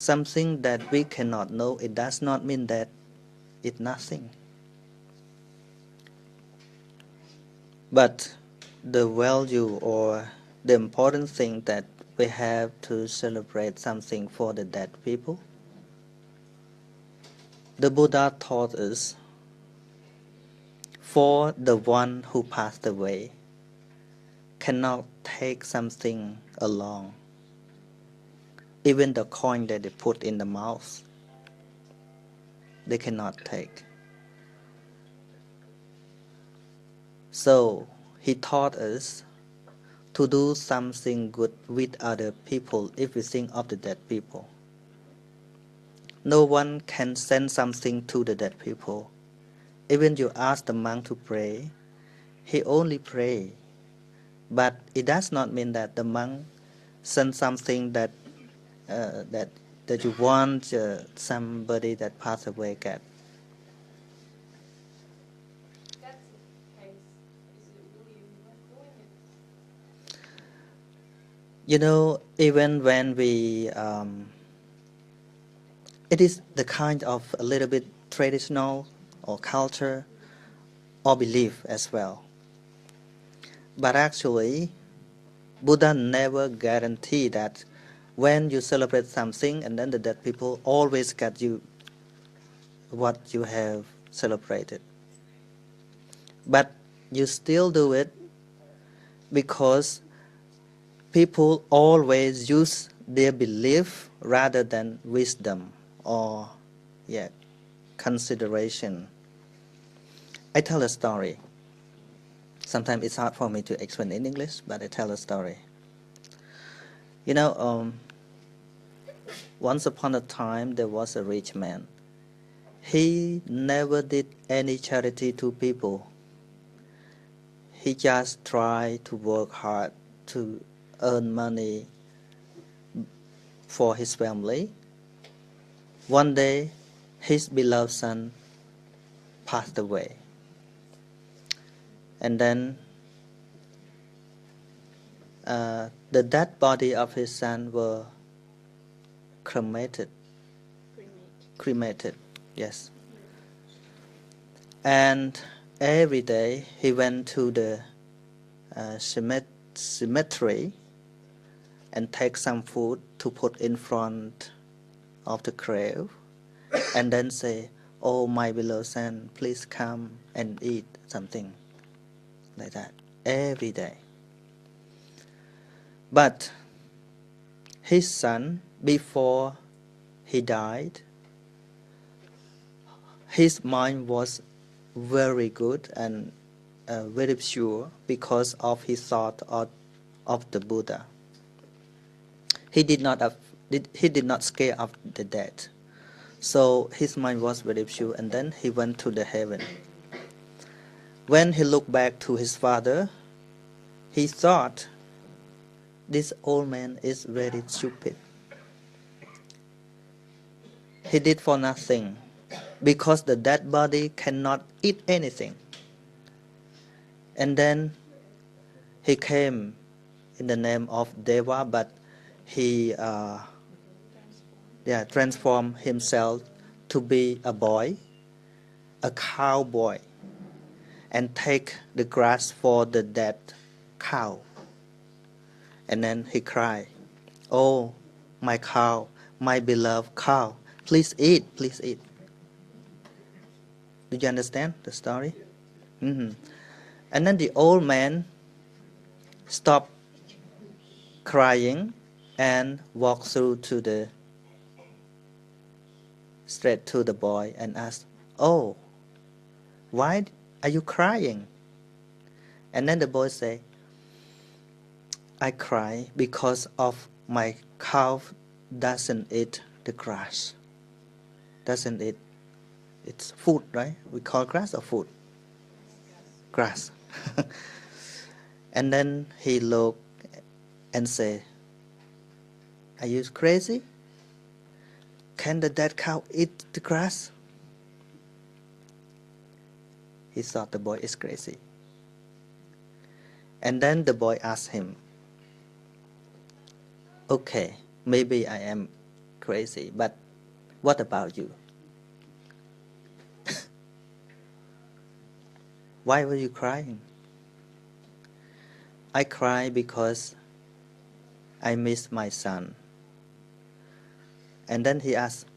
something that we cannot know, it does not mean that it's nothing. But the value or the important thing that we have to celebrate something for the dead people. The Buddha taught us for the one who passed away cannot take something along, even the coin that they put in the mouth, they cannot take. So he taught us to do something good with other people if we think of the dead people. No one can send something to the dead people. Even you ask the monk to pray, he only pray. But it does not mean that the monk sends something that that you want somebody that passed away get. That's the case. Is it really worth doing it? You know, even when it is the kind of a little bit traditional or culture or belief as well. But actually, Buddha never guaranteed that when you celebrate something and then the dead people always get you what you have celebrated. But you still do it because people always use their belief rather than wisdom or consideration. I tell a story. Sometimes it's hard for me to explain in English, but I tell a story. You know, once upon a time there was a rich man. He never did any charity to people. He just tried to work hard to earn money for his family. One day, his beloved son passed away. And then the dead body of his son were cremated. Cremated, yes. And every day he went to the cemetery and take some food to put in front of the grave and then say, "Oh, my beloved son, please come and eat something," like that, every day. But his son, before he died, his mind was very good and very pure because of his thought of the Buddha. He did not scare of the dead. So his mind was very pure, and then he went to the heaven. When he looked back to his father, he thought, this old man is very stupid. He did for nothing because the dead body cannot eat anything. And then he came in the name of Deva, but he transformed himself to be a boy, a cowboy, and take the grass for the dead cow. And then he cried, "Oh, my cow, my beloved cow, please eat, please eat." Do you understand the story? Mm-hmm. And then the old man stopped crying and walked through to the straight to the boy and asked, "Oh, why are you crying?" And then the boy said, "I cry because of my cow doesn't eat the grass. Doesn't eat. It's food, right? We call grass or food? Grass." And then he looked and said, "Are you crazy? Can the dead cow eat the grass?" He thought the boy is crazy. And then the boy asked him, "Okay, maybe I am crazy, but what about you? Why were you crying? I cry because I miss my son. And then he asked,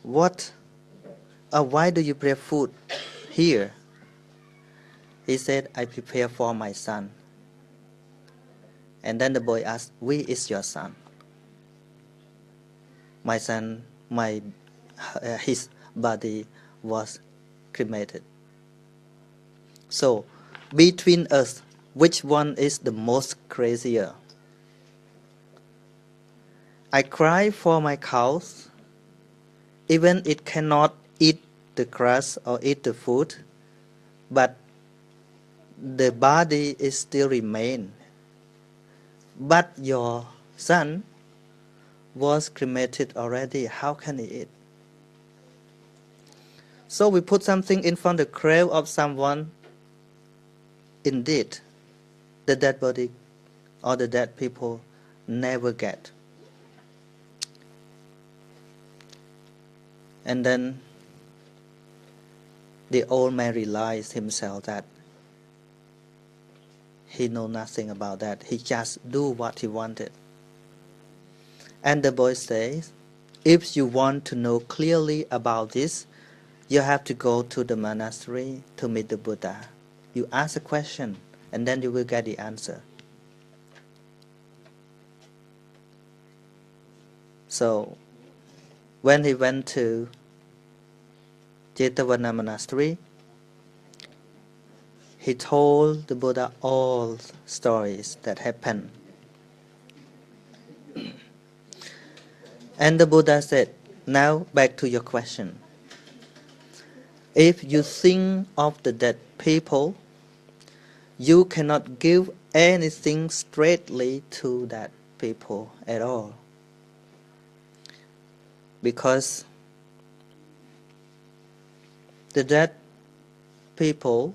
what? Why do you prepare food here? He said, I prepare for my son. And then the boy asked, where is your son? My son, his body was cremated. So, between us, which one is the most crazier? I cry for my cows, even it cannot eat the grass or eat the food, but the body is still remain. But your son was cremated already. How can he eat? So we put something in front of the grave of someone. Indeed, the dead body or the dead people never get. And then the old man realized himself that he know nothing about that. He just do what he wanted. And the boy says, if you want to know clearly about this, you have to go to the monastery to meet the Buddha. You ask a question and then you will get the answer. So when he went to Jetavana monastery, he told the Buddha all stories that happened. And the Buddha said, now back to your question. If you think of the dead people, you cannot give anything straightly to that people at all. Because the dead people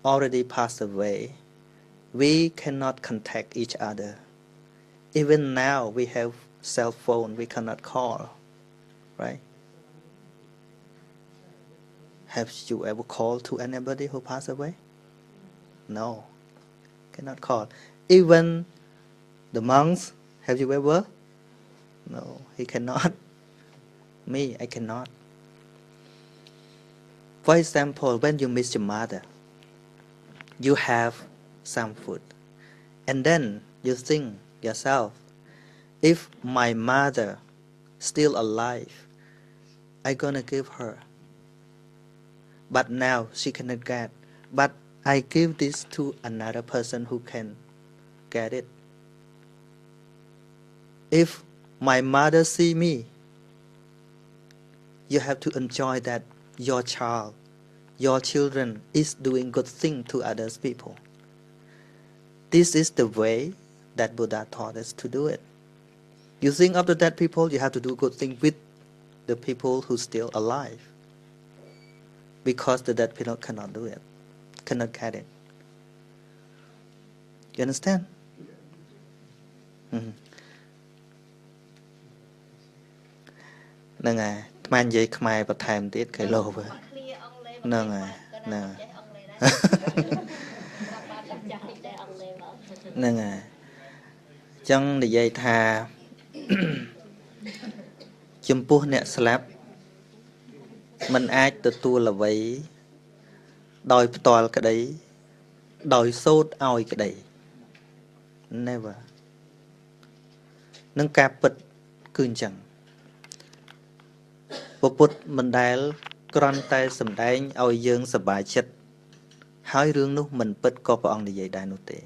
already passed away. We cannot contact each other. Even now we have cell phone, we cannot call, right? Have you ever called to anybody who passed away? No, cannot call. Even the monks, have you ever? No, he cannot. Me, I cannot. For example, when you miss your mother, you have some food. And then you think yourself, if my mother still alive, I'm gonna give her. But now she cannot get. But I give this to another person who can get it. If my mother see me, you have to enjoy that your child, your children is doing good thing to others people. This is the way that Buddha taught us to do it. You think of the dead people, you have to do good thing with the people who still alive. Because the dead people cannot do it, cannot get it. You understand? Nâng à, mang giấy khmai bật thèm tiết cái lô vừa. Nâng à, nâng à. Nâng à. Chẳng để dây thà chùm pua nẹ slap mình ai tự tu là vậy đòi toàn cái đấy đòi sốt oi cái đấy never nâng ca bật cương chẳng bộ bút mình đài con tay sầm đáy oi dương sầm bài chất hai rương lúc mình bật có bà ông để dạy đài nụ tệ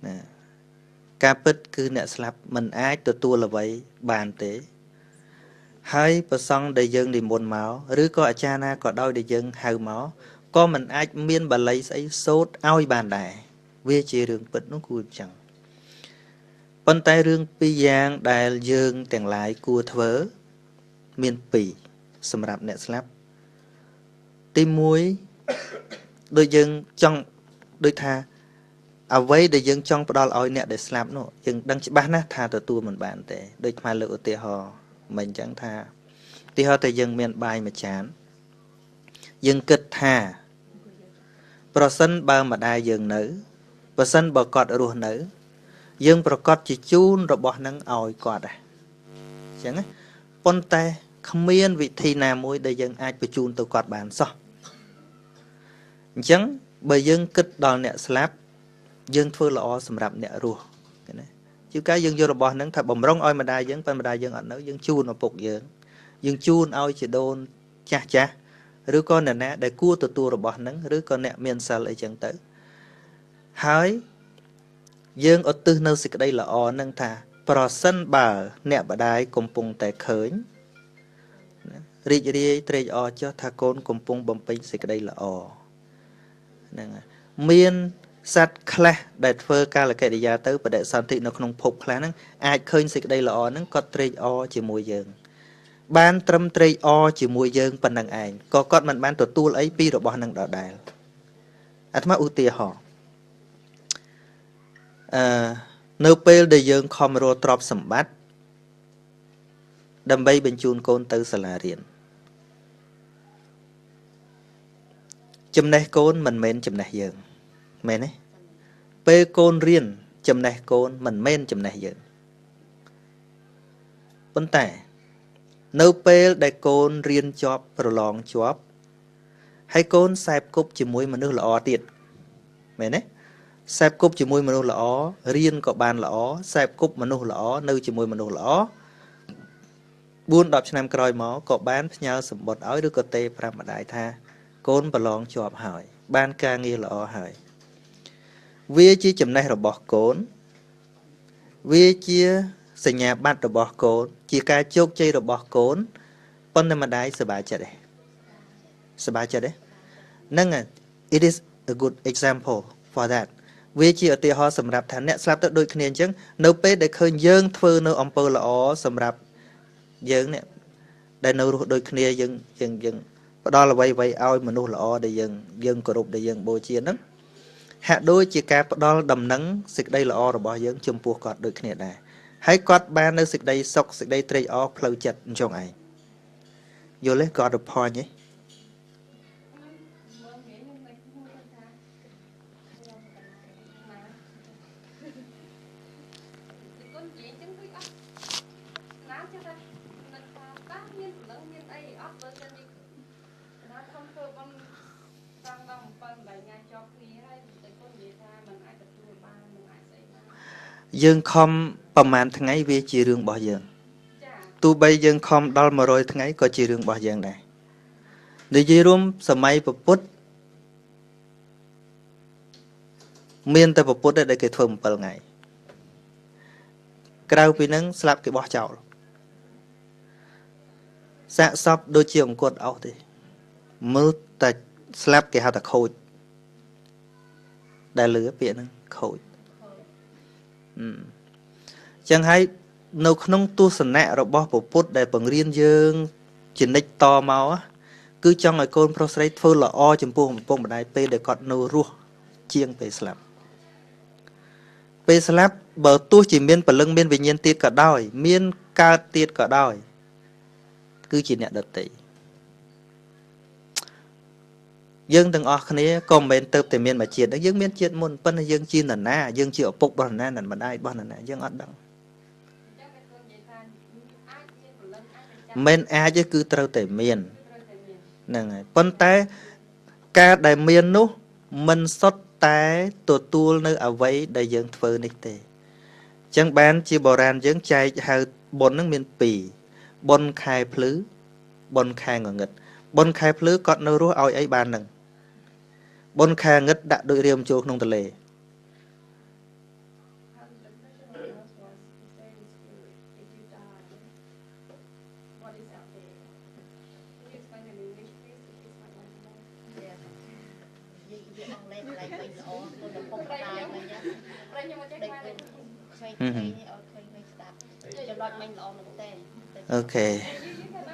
nè ca bật cứ nẹ slap mình ai tự tu là vậy bàn tế hai bà xong để dân đi môn máu rứ có cha na có đôi để dân hào máu có mình ai miên bà lấy giấy sốt oi bàn đài về chỉ rương bật nó cùi chẳng Bọn tay rương pi giang đài dương tiền lại cua thớ miên pì xâm rạp nẹ slap tim muối đôi dân trong đôi tha អ្វីដែលយើងចង់ផ្ដល់ឲ្យអ្នកដែលស្លាប់នោះយើងដឹងច្បាស់ណាស់ថាទទួលមិនបានទេដូចខ្មែរលើកឧទាហរណ៍មិនអញ្ចឹងថាឧទាហរណ៍តែយើងមានបាយមួយចានយើងគិតថាប្រសិនបើម្ដាយយើងនៅប្រសិនបើគាត់រស់នៅយើងប្រកាសជាជូនរបស់នឹងឲ្យគាត់ដែរអញ្ចឹងប៉ុន្តែគ្មានវិធីណាមួយដែលយើងអាចបញ្ជូនទៅគាត់បានសោះអញ្ចឹងបើយើងគិតដល់អ្នកស្លាប់យើងធ្វើល្អសម្រាប់អ្នករស់ឃើញទេជួនកាលយើងយករបស់ហ្នឹងថាបំរុងឲ្យម្ដាយយើងប៉ុន្តែម្ដាយយើងអត់នៅយើងជូនឪពុកយើងជូនឲ្យជីដូនចាស់ឬក៏អ្នកណាដែលគួរទទួលរបស់ហ្នឹងឬក៏អ្នកមានសិលអីចឹងទៅហើយយើងឧទ្ទិសនៅសេចក្តីល្អហ្នឹងថាប្រសិនបើអ្នកម្ដាយកំពុងតែឃើញរីករាយត្រេកអរចុះថាកូនកំពុងបំពេញសេចក្តីល្អហ្នឹងហើយមានសត្វខ្លះដែលធ្វើកាលកិរិយាទៅបដិសន្ធិនៅក្នុងភពខ្លះហ្នឹងអាចឃើញសេចក្តីល្អហ្នឹងគាត់ត្រេកអរជាមួយយើងបានត្រឹមត្រេកអរជាមួយយើងប៉ុណ្្នឹងឯងក៏គាត់មិនបានទទួលអីពីរបស់ហ្នឹងដដែលអាត្មាឧទាហរណ៍នៅពេលដែលយើងខំរកទ្រព្យសម្បត្តិដើម្បីបញ្ជូនកូនទៅសាលារៀនចំណេះកូនមិនមែនចំណេះយើងមែនទេពេលកូនរៀនចំណេះកូនមិនមែនចំណេះយើងប៉ុន្តែនៅពេលដែលកូនរៀនជាប់ប្រឡងជាប់ហើយកូនសែបគប់ជាមួយមនុស្សល្អទៀតមែនទេសែបគប់ជាមួយមនុស្សល្អរៀនក៏បានល្អសែបគប់មនុស្សល្អនៅជាមួយមនុស្សល្អ4-10 ឆ្នាំក្រោយមកក៏បានផ្ញើសម្បត្តិឲ្យឬក៏ទេប្រាប់ម្ដាយថាកូនប្រឡងជាប់ហើយបានការងារល្អហើយវាជាចំណេះរបស់កូនវាជាសញ្ញាបត្ររបស់កូនជាការជោគជ័យរបស់កូនប៉ុន្តែម្ដាយសប្បាយចិត្តទេសប្បាយចិត្តទេហ្នឹង it is a good example for that វាជាឧទាហរណ៍សម្រាប់ថាអ្នកស្លាប់ទៅដូចគ្នាអញ្ចឹងនៅពេលដែលឃើញយើងធ្វើនៅអំពើល្អសម្រាប់យើងនេះដែលនៅរស់ដូចគ្នាយើងផ្ដល់អ្វីៗឲ្យមនុស្សល្អដែលយើងគោរពដែលយើងបូជាហ្នឹងហាក់ដូចជាការផ្ដល់ដំណឹងសេចក្តីល្អរបស់យើងចំពោះគាត់ដូចគ្នាដែរហើយគាត់បាននៅសេចក្តីសុខសេចក្តីត្រេកអរផ្លូវចិត្តអញ្ចឹងឯងយល់ទេគាត់ទៅ point ទេយើងខំប្រហែលថ្ងៃវាជារឿងរបស់យើងទោះបីយើងខំដល់100ថ្ងៃក៏ជារឿងរបស់យើងដែរនិយាយរួមសម័យពុទ្ធមានតែពុទ្ធទេដែលគេធ្វើ7ថ្ងៃក្រៅពីហ្នឹងស្លាប់គេបោះចោលសាកសពដូចជាអង្គត់អស់ទេមើលតែស្លាប់គេហៅថាខូចដែលលឺពាក្យហ្នឹងខូចចឹងហើយនៅក្នុងទស្សនៈរបស់ពុទ្ធដែលបង្រៀនយើងជានិច្ចតមកគឺចង់ឲ្យកូនប្រុសស្រីធ្វើល្អចំពោះឪពុកម្ដាយពេលដែលគាត់នៅរស់ជាងពេលស្លាប់បើទោះជាមានពលឹងមានវិញ្ញាណទៀតក៏ដោយមានកើតទៀតក៏ដោយគឺជាអ្នកដតីយើងទាំងអស់គ្នាក៏មិនមែនទៅតែមានមួយជាតិយើងមានជាតិមុនប៉ុន្តែយើងជានរណាយើងជាឪពុករបស់នរណានិងម្ដាយរបស់នរណាយើងអត់ដឹងមិនអាចទេគឺត្រូវតែមានហ្នឹងហើយប៉ុន្តែការដែលមាននោះមិនសុទ្ធតែទទួលនៅអ្វីដែលយើងធ្វើនេះទេអញ្ចឹងបានជាបុរាណយើងចែកហៅបុណ្យនឹងមាន2បុណ្យខែភ្លឺបុណ្យខែងងឹតបុណ្យខែភ្លឺគាត់នៅរស់ឲ្យអីបាននឹងបុណ្យខែងងឹតដាក់ដូចរៀមចូលក្នុងទលេOkay.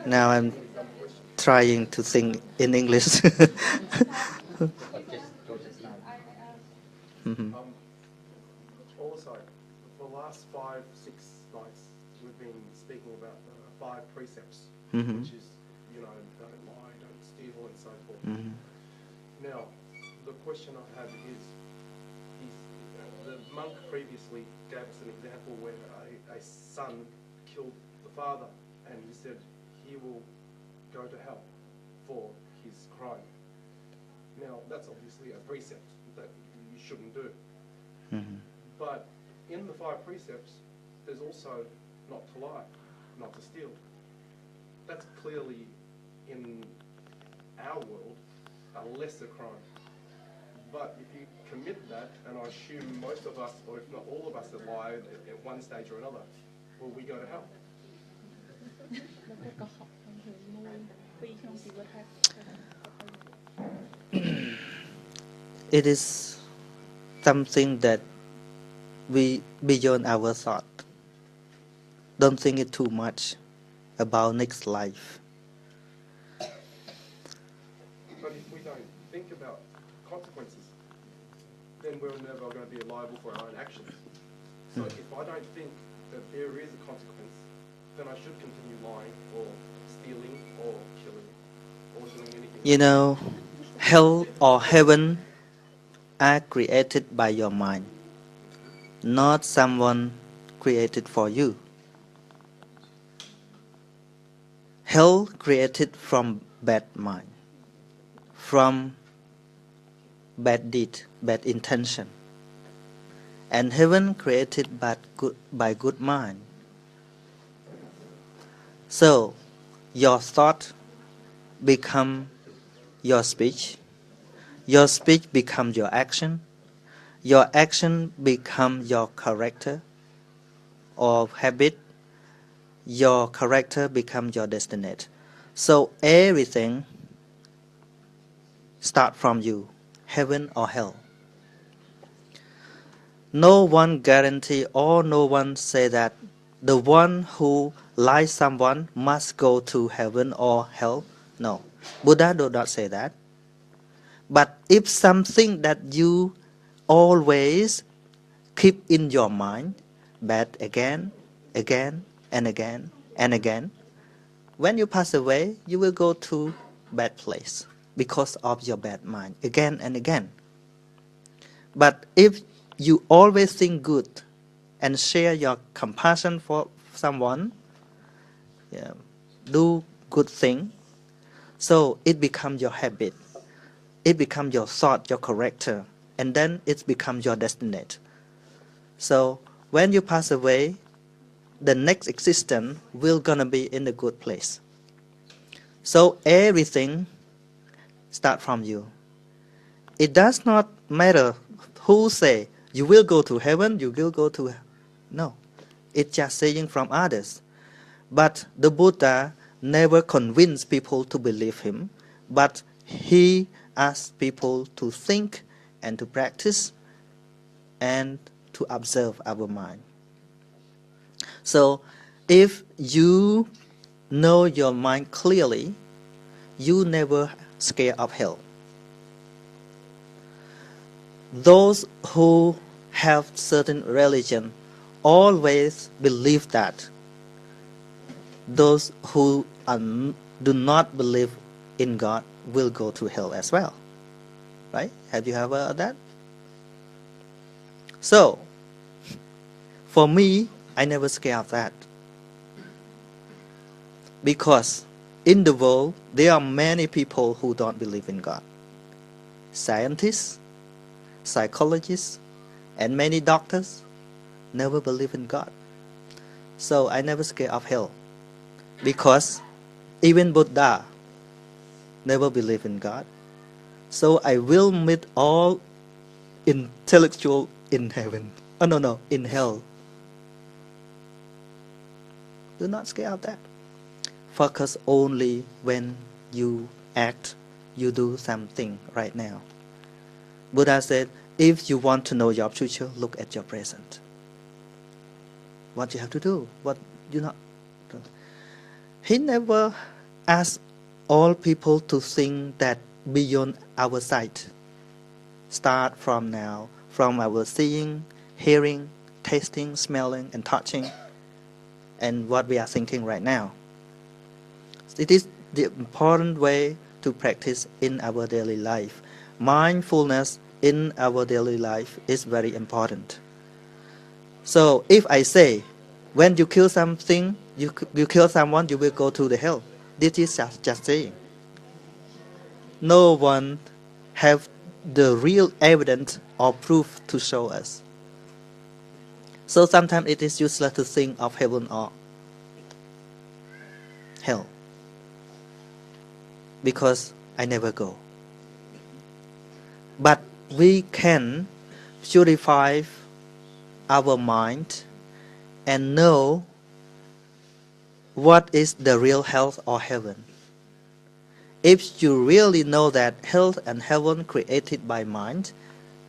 Now I'm trying to think in English. 5, 6 nights, we've been speaking about the 5 precepts, Mm-hmm. which is, don't lie, don't steal, and so forth. Mm-hmm. Now, the question I have is the monk previously gave us an example where a son killed the father, and he said he will go to hell for his crime. Now, that's obviously a precept that you shouldn't do. Mm-hmm. But in the 5 precepts, there's also not to lie, not to steal. That's clearly, in our world, a lesser crime. But if you commit that, and I assume most of us, or if not all of us that lie at one stage or another, will we go to hell? Nó có câu hỏi thông thường môi phi không thì vật hay. It is something that we beyond our thought. Don't think it too much about next life. But if we don't think about consequences, then we're never going to be liable for our own actions. So if I don't think that there is a consequence, then I should continue lying or stealing or killing or doing anything. You know, hell or heaven are created by your mind, not someone created for you. Hell created from bad mind, from bad deed, bad intention. And heaven created by good mind. So, your thought become your speech become your action become your character or habit, your character become your destiny. So everything start from you, heaven or hell. No one guarantee or no one say that the one who lies someone must go to heaven or hell. No, Buddha do not say that. But if something that you always keep in your mind, bad again, and again, and again, when you pass away, you will go to bad place because of your bad mind, again and again. But if you always think good and share your compassion for someone, do good thing, so it becomes your habit. It becomes your thought, your character, and then it becomes your destiny. So when you pass away, the next existence will gonna be in a good place. So everything start from you. It does not matter who say you will go to heaven, you will go to no. It's just saying from others. But the Buddha never convinced people to believe him, but he asked people to think and to practice and to observe our mind. So if you know your mind clearly, you never scared of hell. Those who have certain religion always believe that those who do not believe in God will go to hell as well. Right? Have you ever heard that? So, for me, I never scared of that. Because in the world, there are many people who don't believe in God. Scientists, psychologists, and many doctors never believe in God. So I never scared of hell. Because even Buddha never believed in God. So I will meet all intellectual in heaven. Oh no, in hell. Do not scare of that. Focus only when you act, you do something right now. Buddha said, if you want to know your future, look at your present. What you have to do, what you not do. He never asked all people to think that beyond our sight. Start from now, from our seeing, hearing, tasting, smelling, and touching, and what we are thinking right now. It is the important way to practice in our daily life. Mindfulness in our daily life is very important. So if I say, when you kill something, you kill someone, you will go to the hell. This is just saying. No one have the real evidence or proof to show us. So sometimes it is useless to think of heaven or hell, because I never go. But we can purify our mind and know what is the real hell or heaven. If you really know that hell and heaven created by mind,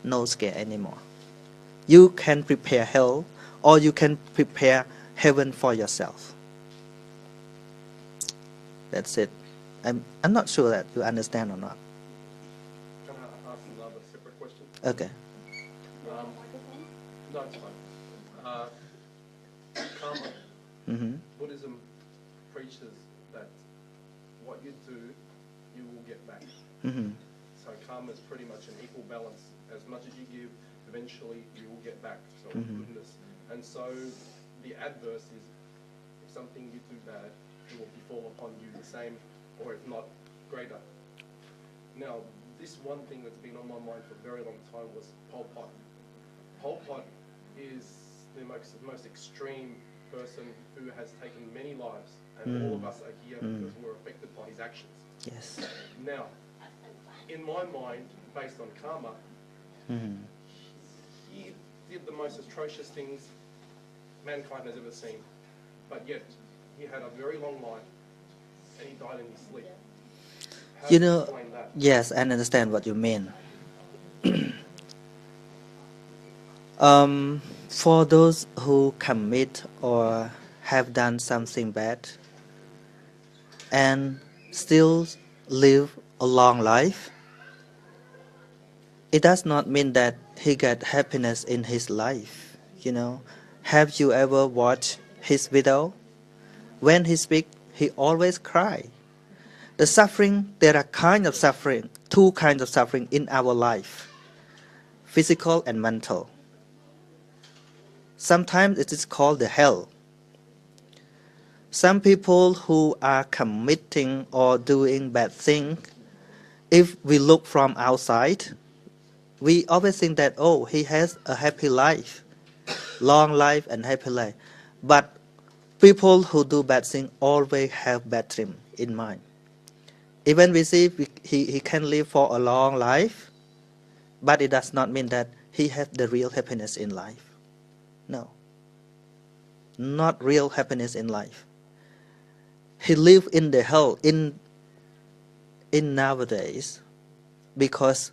no scare anymore. You can prepare hell or you can prepare heaven for yourself. That's it. I'm not sure that you understand or not. Can I ask another separate question? Okay. No, it's fine. Karma. Mm-hmm. Buddhism preaches that what you do, you will get back. Mm-hmm. So karma is pretty much an equal balance. As much as you give, eventually you will get back. So goodness. And so the adverse is, if something you do bad, it will befall upon you the same, or if not greater. Now, this one thing that's been on my mind for a very long time was Pol Pot. Pol Pot is the most extreme person who has taken many lives, and all of us are here because we're affected by his actions. Yes. Now, in my mind, based on karma, he did the most atrocious things mankind has ever seen, but yet he had a very long life and he died in his sleep. How You do you know, explain that? yes, I understand what you mean. For those who commit or have done something bad and still live a long life, it does not mean that he got happiness in his life. Have you ever watched his video? When he speaks, he always cry. The suffering, there are two kinds of suffering in our life, physical and mental. Sometimes it is called the hell. Some people who are committing or doing bad things, if we look from outside, we always think that, oh, he has a happy life, long life and happy life. But people who do bad things always have bad dream in mind. Even we see he can live for a long life, but it does not mean that he has the real happiness in life. No. Not real happiness in life. He live in the hell in nowadays because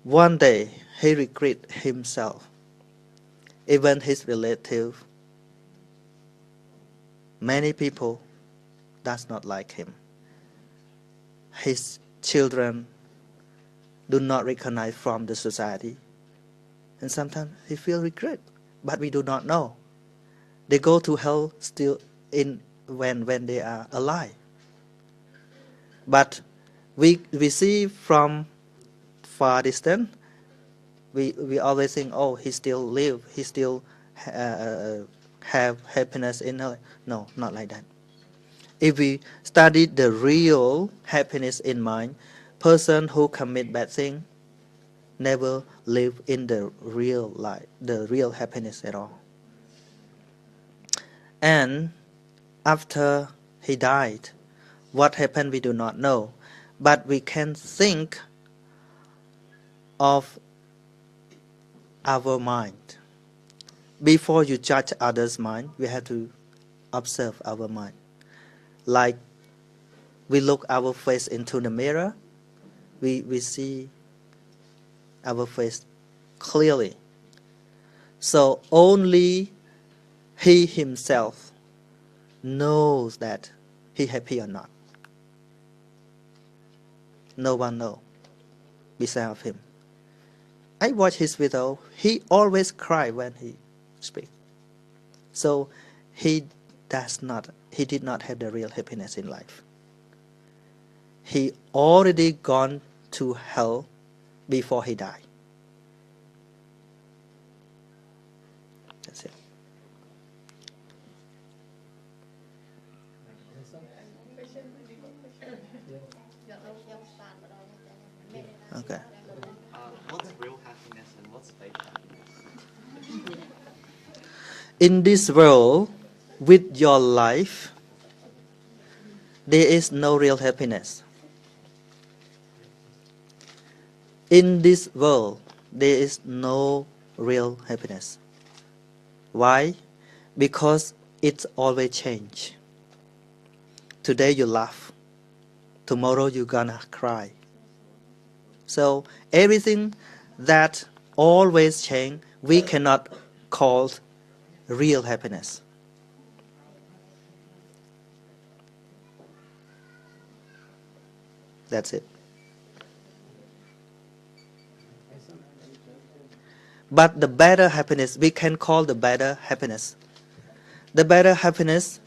one day he regret himself. Even his relative, many people does not like him. His children do not recognize from the society. And sometimes he feel regret, but we do not know. They go to hell still when they are alive. But we see from far distance, we always think, oh, he still live, he still have happiness in her. No, not like that. If we study the real happiness in mind, person who commit bad thing never live in the real life, the real happiness at all. And after he died, what happened we do not know, but we can think of our mind. Before you judge others' mind, we have to observe our mind. Like we look our face into the mirror, we see our face clearly. So only he himself knows that he happy or not. No one knows beside of him. I watch his video. He always cry when he speaks. So he did not have the real happiness in life. He already gone to hell before he died. That's it. Okay. What's real happiness and what's fake happiness? In this world, with your life, there is no real happiness. In this world, there is no real happiness. Why? Because it's always change. Today you laugh. Tomorrow you're gonna cry. So everything that always change, we cannot call real happiness. That's it. But the better happiness, we can call the better happiness. The better happiness,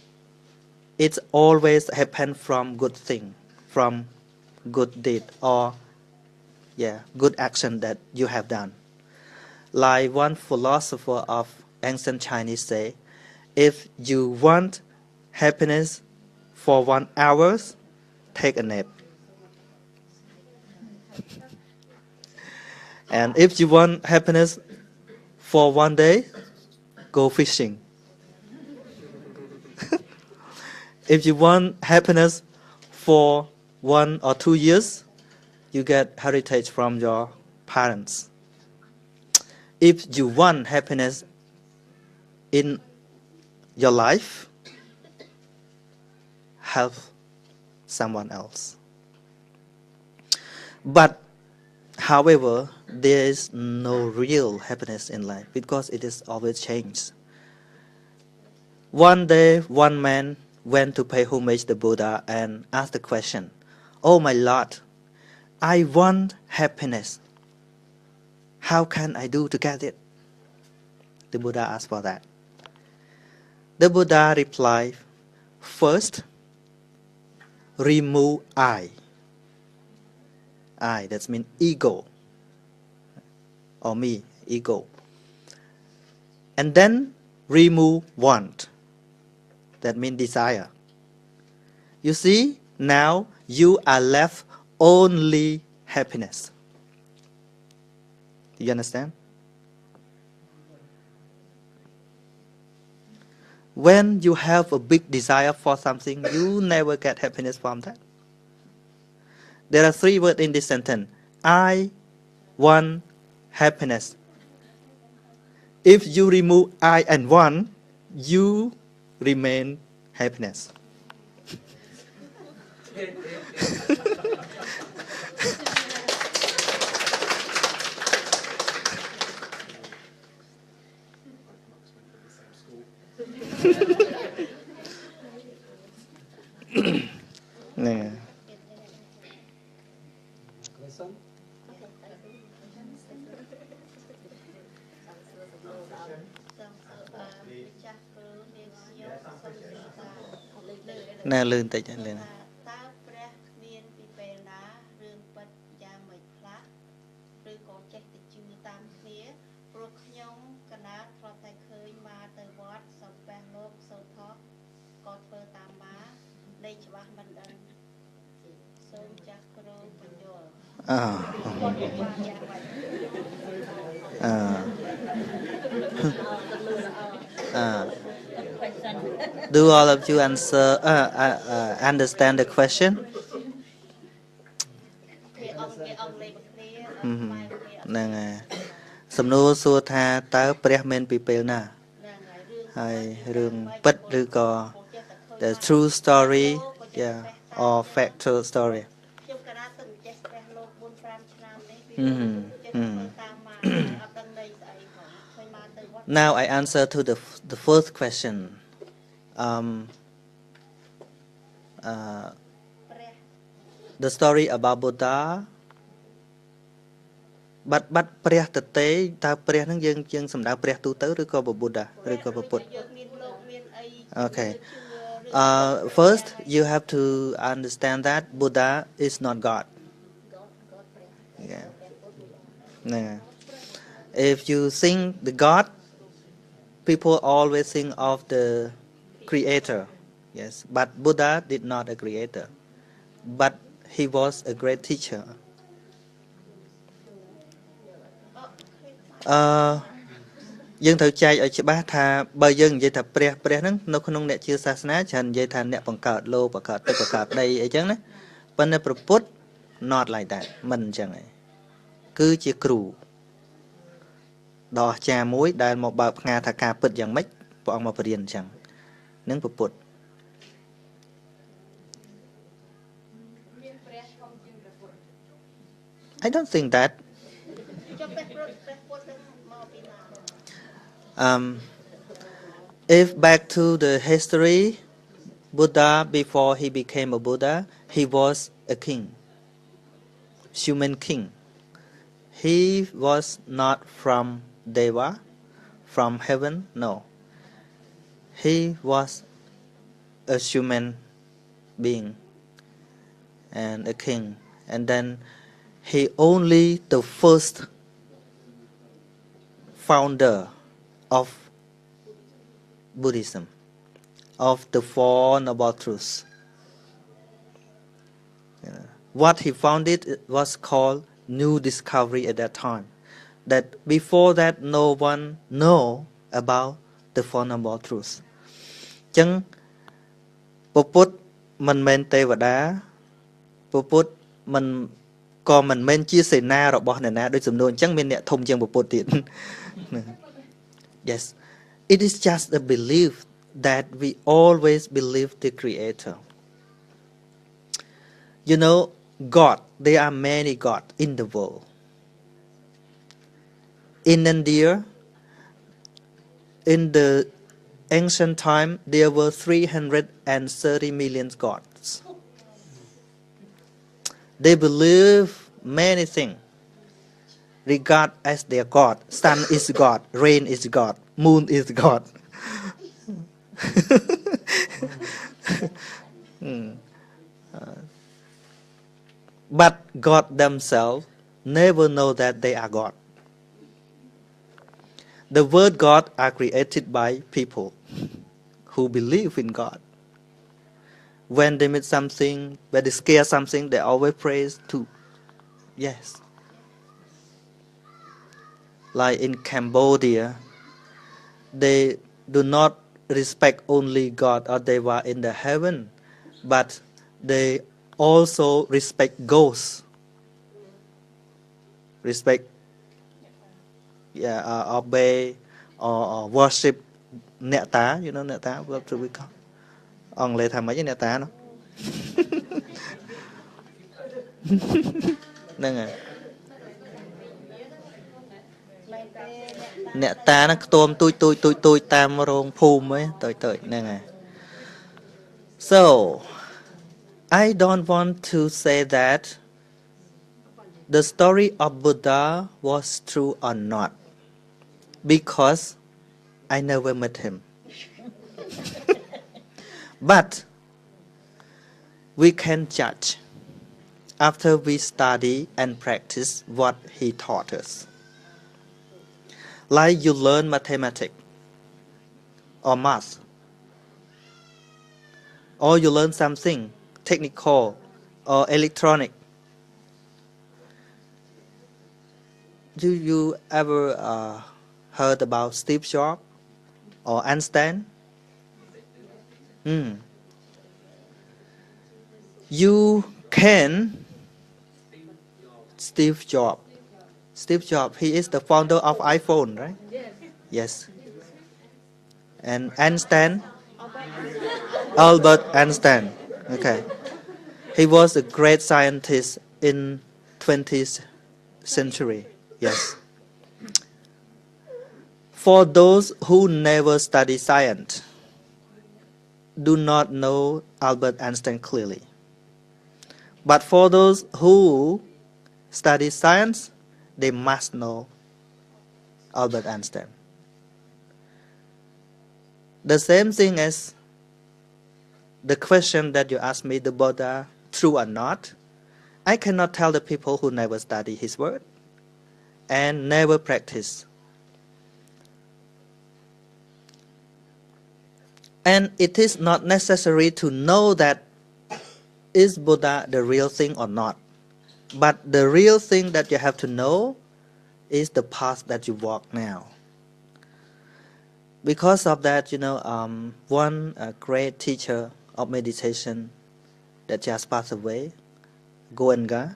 it's always happen from good thing, from good deed or good action that you have done. Like one philosopher of ancient Chinese say, if you want happiness for 1 hour, take a nap. And if you want happiness for 1 day, go fishing. If you want happiness for 1 or 2 years, you get heritage from your parents. If you want happiness in your life, help someone else. But however, there is no real happiness in life because it is always changed. One day, one man went to pay homage to the Buddha and asked the question, "Oh my Lord, I want happiness. How can I do to get it?" The Buddha asked for that. The Buddha replied, "First, remove I. I, that means ego. Or me, ego. And then remove want. That means desire. You see, now you are left only happiness." Do you understand? When you have a big desire for something, you never get happiness from that. There are 3 words in this sentence. I want happiness. If you remove I and want, you remain happiness. Nè. Nè, lươn tay chân lên. តើព្រះមានពីពេលណារឿងពិតយ៉ាងមិនខ្លះឬក៏ចេះតែជឿតាមគ្នាព្រោះខ្ញុំកណាតធ្លាប់តែឃើញមកទៅវត្តសំពះលោកសូថោក៏ធ្វើតាមមកនៃច្បាស់មិនដឹងសូមចាស់គ្រូបញ្យល់ Do all of you understand the question? ហ្នឹងហើយសំណួរសួរថាតើព្រះមានពីពេលណាហើយរឿងពិតឬក៏ the true story or factual story. ខ្ញុំកណាតទៅចេះស្ពះលោក 4-5 ឆ្នាំនេះពីតាមមកអត់ដឹងន័យស្អីផងឃើញមកទៅវត្ត Now I answer to the first question. The story about Buddha but ព្រះតទេតើព្រះហ្នឹងយើងសំដៅព្រះទូទៅឬក៏ពុទ្ធឬក៏ពុទ្ធ យើងមានលោកមានអី Okay. ជឿឬ First, you have to understand that Buddha is not God. Yeah. Nah. If you think the God, people always think of the creator. Yes. But Buddha did not a creator. But he was a great teacher. យើងត្រូវចែកឲ្យច្បាស់ថាបើយើងនិយាយថាព្រះហ្នឹងនៅក្នុងអ្នកជឿសាសនាច្រើននិយាយថាអ្នកបង្កើតលោកបង្កើតទឹកបង្កើតដីអីចឹងណាប៉ុន្តែព្រះពុទ្ធ not like that មិនអញ្ចឹងឯងគឺជាគ្រូដ៏អស្ចារ្យមួយដែលមកបើកផ្ងាថាការពិតយ៉ាងម៉េចព្រះអង្គមកបរៀនអញ្ចឹងនឹងព្រះពុទ្ធ I don't think that if back to the history Buddha before he became a Buddha he was a king human king he was not from Deva from heaven no he was a human being and a king and then he only the first founder of Buddhism of the Four Noble Truths. What he founded was called New Discovery at that time. That before that no one know about the Four Noble Truths. ចឹងព្រះពុទ្ធមិនមែនទេវតាព្រះពុទ្ធមិនក៏មិនមែនជាសេនារបស់អ្នកណាដូចសំណួរអញ្ចឹងមានអ្នកធំជាងព្រះពុទ្ធទៀត Yes, it is just a belief that we always believe the Creator. You know, God, there are many gods in the world. In India, in the ancient time, there were 330 million gods. They believe many things. Regard as their God. Sun is God. Rain is God. Moon is God. But God themselves never know that they are God. The word God are created by people who believe in God. When they meet something, when they scare something, they always praise to. Yes. Like in Cambodia, they do not respect only God or Deva in the heaven, but they also respect ghosts. Respect, obey or worship Neta. You know Neta? What do we call? អង់គ្លេសថាម៉េចអ្នកតានោះហ្នឹងហើយអ្នកតាហ្នឹងខ្ទួមទូចតាមរោងភូមិហ៎តូចហ្នឹងហើយ So I don't want to say that the story of Buddha was true or not because I never met him. But we can judge after we study and practice what he taught us. Like you learn mathematics or math, or you learn something technical or electronic. Do you ever heard about Steve Jobs or Einstein? You can Steve Jobs, he is the founder of iPhone, right? Yes. And Einstein, Albert Einstein. Okay. He was a great scientist in 20th century. Yes. For those who never study science, do not know Albert Einstein clearly. But for those who study science, they must know Albert Einstein. The same thing as the question that you asked me, the Buddha, true or not, I cannot tell the people who never study his word and never practice. And it is not necessary to know that is Buddha the real thing or not. But the real thing that you have to know is the path that you walk now. Because of that, one great teacher of meditation that just passed away, Goenka,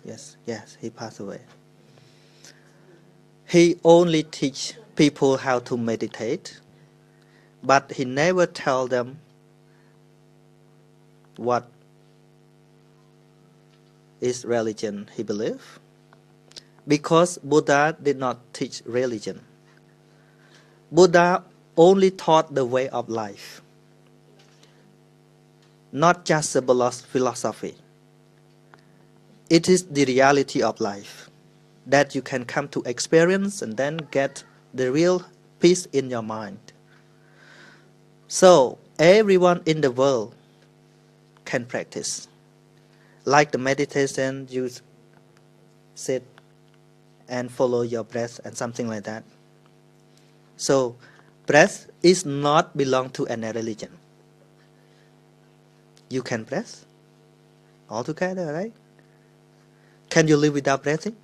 yes, he passed away. He only teach people how to meditate, but he never tell them what is religion he believe, because Buddha did not teach religion. Buddha only taught the way of life, not just a philosophy. It is the reality of life that you can come to experience and then get the real peace in your mind. So everyone in the world can practice. Like the meditation, you sit and follow your breath and something like that. So breath is not belong to any religion. You can breath altogether, right? Can you live without breathing?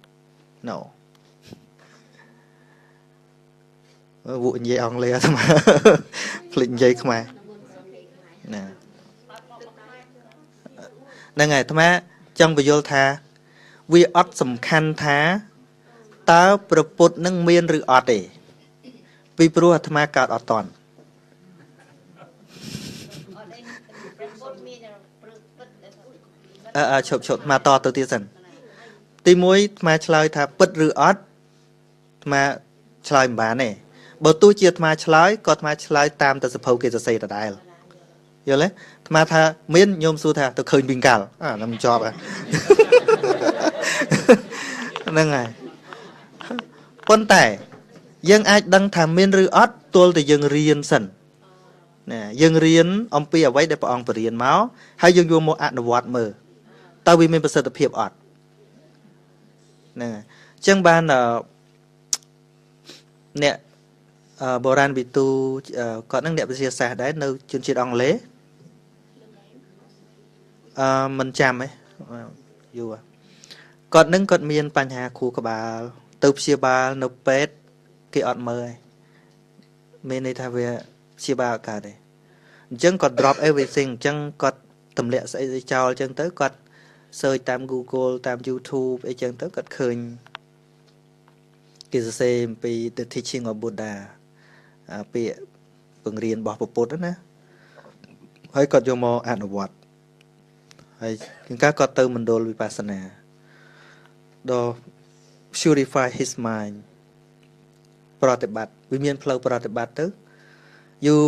No. Vụនិយាយអង់គ្លេសអាត្មាភ្លេចនិយាយខ្មែរណាហ្នឹងហើយអាត្មាចង់បញ្យល់ថាវាអត់សំខាន់ថាតើប្រពុតនឹងមានឬអត់ទេពីព្រោះអាត្មាកើតអត់តន់ឈប់អាត្មាតទៅទៀតសិនទី1អាត្មាឆ្លើយថាពិតឬអត់អាត្មាឆ្លើយមិនបានទេបើទោះជាអាត្មាឆ្លើយក៏អាត្មាឆ្លើយតាមតែសភៅគេសរសេរដដែលយល់ទេអាត្មាថាមានញោមសួរថាទៅឃើញវិញកាលហ្នឹងមិនជាប់ហ្នឹងហើយប៉ុន្តែយើងអាចដឹងថាមានឬអត់ទល់តែយើងរៀនសិនណាយើងរៀនអំពីអ្វីដែលព្រះអង្គបរៀនមកហើយយើងយកមកអនុវត្តមើលតើវាមានប្រសិទ្ធភាពអត់ហ្នឹងហើយអញ្ចឹងបានអ្នកបុរាណវិទូគាត់នឹងអ្នកវិទ្យាសាស្ត្រដែរនៅជនជាតិអង់គ្លេសមិនចាំទេយូរគាត់នឹងគាត់មានបញ្ហាខួរក្បាលទៅព្យាបាលនៅពេទ្យគេអត់មើលឯងមានន័យថាវាព្យាបាលអត់កើតទេអញ្ចឹងគាត់ drop everything អញ្ចឹងគាត់ទម្លាក់ស្អីចោលអញ្ចឹងទៅគាត់ search តាម Google តាម YouTube អីចឹងទៅគាត់ឃើញគេសរសេរអំពី the teaching of Buddha ពាក្យបង្រៀនរបស់ព្រះពុទ្ធណាហើយគាត់យកមកអនុវត្តហើយជាងការគាត់ទៅមណ្ឌលវិបស្សនាដល់ purify his mind ប្រតិបត្តិវាមានផ្លូវប្រតិបត្តិទៅយូរ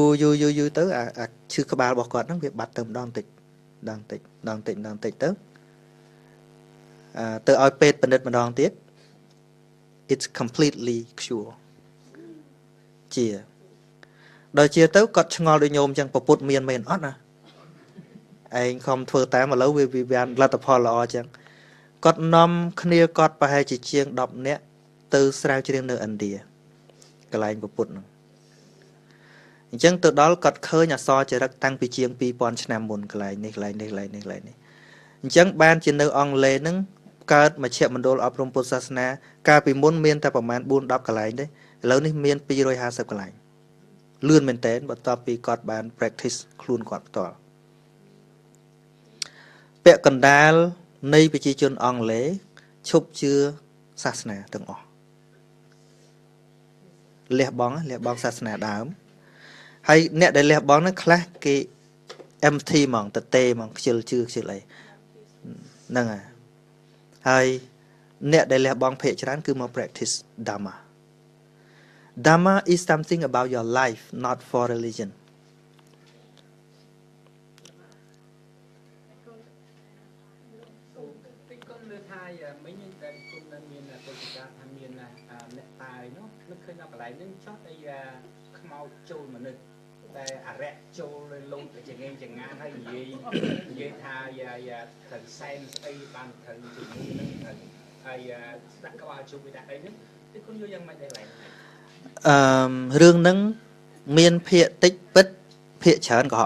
ទៅអាឈឺក្បាលរបស់គាត់ហ្នឹងវាបាត់ទៅម្ដងតិចទៅទៅឲ្យពេទ្យពិនិត្យម្ដងទៀត it's completely cure ជាដល់ជាទៅគាត់ឆ្ងល់ដូចញោមអញ្ចឹងប្រពុតមានមែនអត់ណាឯងខំធ្វើតាមឥឡូវវាបានលទ្ធផលល្អអញ្ចឹងគាត់នាំគ្នាគាត់ប្រហែលជាជាង10នាក់ទៅស្រាវជ្រាវនៅឥណ្ឌាកន្លែងប្រពុតហ្នឹងអញ្ចឹងទៅដល់គាត់ឃើញអសរចរិតតាំងពីជាង 2000 ឆ្នាំមុនកន្លែងនេះអញ្ចឹងបានជានៅអង់គ្លេសហ្នឹងកើតមជ្ឈមណ្ឌលអប់រំពុទ្ធសាសនាកាលពីមុនមានតែប្រហែល 4-10 កន្លែងទេឥឡូវនេះមាន 250 កន្លែងលឿនមែនតើបន្ទាប់ពីគាត់បាន practice ខ្លួនគាត់ផ្ទាល់ពាក់កណ្ដាលនៃប្រជាជនអង់គ្លេសឈប់ជឿសាសនាទាំងអស់លះបង់សាសនាដើមហើយអ្នកដែលលះបង់ហ្នឹងខ្លះគេ empty ហ្មងតទេហ្មងខ្ជិលជឿខ្ជិលអីហ្នឹងហើយអ្នកដែលលះបង់ភាគច្រើនគឺមក practice Dhamma is something about your life not for religion ពីគុំនៅថាមិញដែលគុំនៅមាន mau chôn mà nơiแต่อาแรกโจเลยลงไปจะเงินจะงานให้ยีทายาถึงเซนส์ไอ้บางถึงจุดนี้นั่นถึงไอ้สักกว่าชูวิดาไอ้นึกที่คุณยังไม่ได้ไหลเรื่องนั้นเมียนเพียติปิดเพียเฉินก็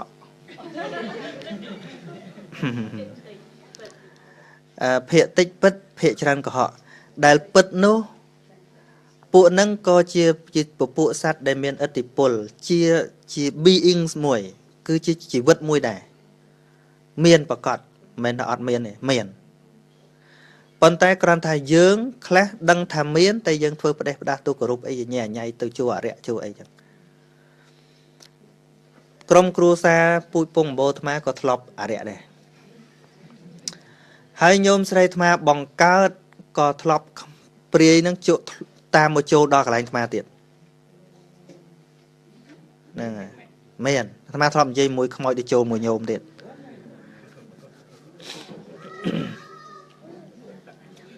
เพียติปิดเพียเฉินก็ได้ปิดนู้ពួកនឹងក៏ជាពពួកសត្វដែលមានឥទ្ធិពលជា beings មួយគឺជាជីវិតមួយដែរមានប្រកបមិនថាអត់មានទេមានប៉ុន្តែគ្រាន់តែយើងខ្លះដឹងថាមានតែយើងធ្វើផ្ដេសផ្ដាស់ទូគោរពអីញ៉ៃញ៉ៃទៅជួអរិយជួអីចឹងក្រុមគ្រួសារពូជពងអម្បូរអាត្មាក៏ធ្លាប់អរិយដែរហើយញោមស្រីអាត្មាបង្កើតក៏ធ្លាប់ព្រាយនឹងជក់តាមមកចូលដល់កន្លែងអាត្មាទៀតហ្នឹងហើយមែនអាត្មាធ្លាប់និយាយមួយខ្មោចទៅចូលមួយញោមទៀត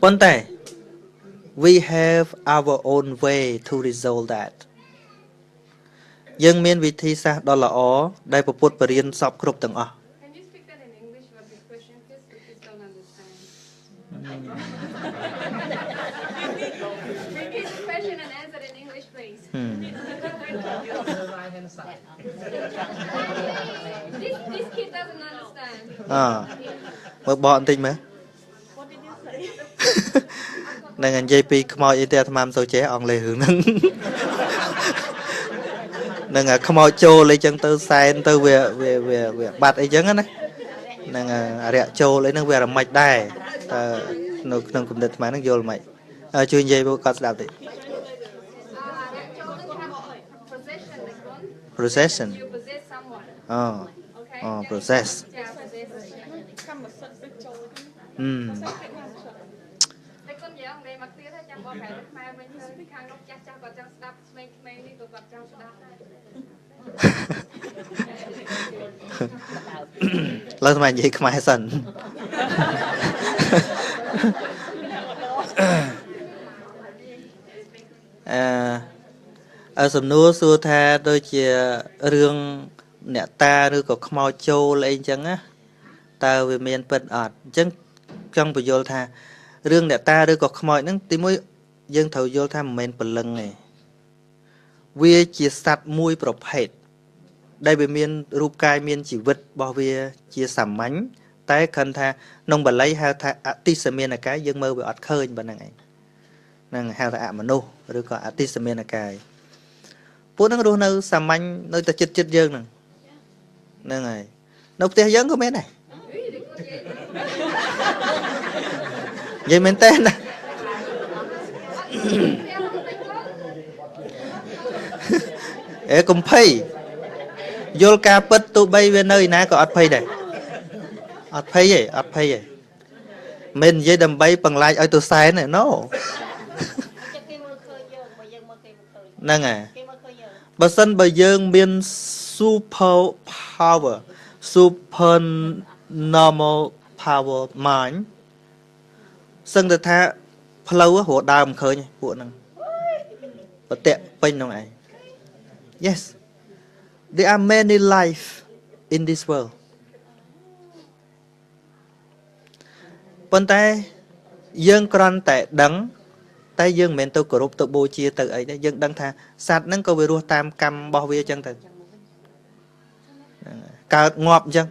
ប៉ុន្តែ we have our own way to resolve that យើងមានវិធីសាស្ត្រដ៏ល្អដែលពុទ្ធបរិញ្ញាសពគ្រប់ទាំងអស់ Can you speak that in English? What the question is? Because don't understand. Repeat the question and answer in English, please. This kid doesn't understand. មើលបកបន្តិចមើល What did you say? នឹងនិយាយពីខ្មោចអីទេអាត្មាមិនសូវចេះអង់គ្លេសរឿងហ្នឹងនឹងខ្មោចចូលអីចឹងទៅសែនទៅវាបាត់អីចឹងណានឹងអរិយចូលអីហ្នឹងវារមិចដែរតើនៅក្នុងគំនិតអាត្មាហ្នឹងយល់មិនជួយនិយាយមកគាត់ស្ដាប់តិច procession You possess someone. អូ Okay. process Yeah, possess. កម្មសិទ្ធិដូចចូលតែគាត់និយាយអង់គ្លេសមកទៀតហើយចាំបងប្រែទៅខ្មែរវិញទៅខាងនោះចាស់គាត់ចង់ស្ដាប់ក្មេងៗនេះក៏គាត់ចង់ស្ដាប់ដែរ ឡើយស្មាននិយាយខ្មែរសិនសំណួរសួរថាដូចជារឿងអ្នកតាឬក៏ខ្មោចចូលអីចឹងណាតើវាមានពិតអត់អញ្ចឹងចង់បញ្យល់ថារឿងអ្នកតាឬក៏ខ្មោចហ្នឹងទីមួយយើងត្រូវយល់ថាមិនមែនព្រលឹងទេវាជាសត្វមួយប្រភេទដែលវាមានរូបកាយមានជីវិតរបស់វាជាសាមញ្ញតែគ្រាន់ថាក្នុងបាលីហៅថាអតិសមានកាយយើងមើលវាអត់ឃើញប៉ុណ្្នឹងឯងហ្នឹងហៅថាអមនុស្សឬក៏អតិសមានកាយពួកហ្នឹងរស់នៅសាមញ្ញនៅតែចិត្តយើងហ្នឹងហើយនៅផ្ទះយើងក៏មានដែរនិយាយមែនតើណាកុំភ័យយល់ការពិតទោះបីវានៅឯណាក៏អត់ភ័យដែរអត់ភ័យទេមិននិយាយដើម្បីបង្លាយឲ្យទៅសែនទេ no ហ្នឹងហើយបើសិនបើយើងមាន super power super normal power mind សឹងតែថាផ្លូវរត់ដើរមិនឃើញពួកហ្នឹងប្រតិពេញហ្នឹងឯង yes there are many life in this world ប៉ុន្តែយើងគ្រាន់តែដឹងតែយើងមិនមែនទៅគោរពទៅបូជាទៅអីទេយើងដឹងថាសត្វហ្នឹងក៏វារស់តាមកម្មរបស់វាអញ្ចឹងទៅកើតងាប់អញ្ចឹង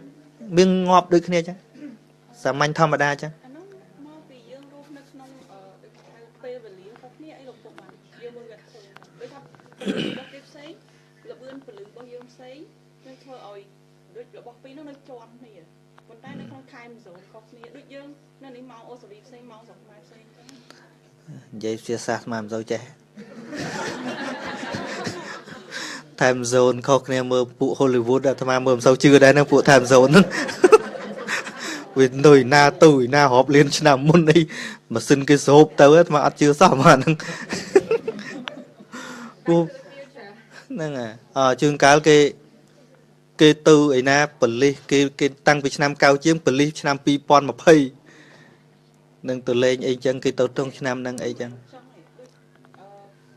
មានងាប់ដូចគ្នាអញ្ចឹងសាមញ្ញធម្មតាអញ្ចឹង មកពីយើងរស់នៅក្នុងពេលវេលាខុសគ្នាអីលោកពុកបានយើងមើលវាឃើញដូចថារបស់គេផ្សេងលបឿនពលឺរបស់យើងផ្សេងនឹងធ្វើឲ្យដូចរបស់ពីរនោះនៅជាន់គ្នាប៉ុន្តែនៅក្នុង time zone ខុសគ្នាដូចយើងនៅនេះម៉ោងអូស្ត្រាលីផ្សេងម៉ោងស្រុកខ្មែរផ្សេងអញ្ចឹងនិយាយជាសាសន៍មិនសូវចេះ time zone ខុសគ្នាមើលពួក Hollywood អាត្មាមើលមិនសូវជឿដែរហ្នឹងពួក time zone ហ្នឹងវានៅណាទៅណារាប់លានឆ្នាំមុនអីម៉ាស៊ីនគេសោបទៅអាត្មាអត់ជឿសោះមកហ្នឹងពួកហ្នឹងជួនកាលគេទៅឯណាប៉ូលីសគេតាំងពីឆ្នាំ90ជាងប៉ូលីសឆ្នាំ2020នឹងទៅលេងអីចឹងគេទៅក្នុងឆ្នាំហ្នឹងអីចឹង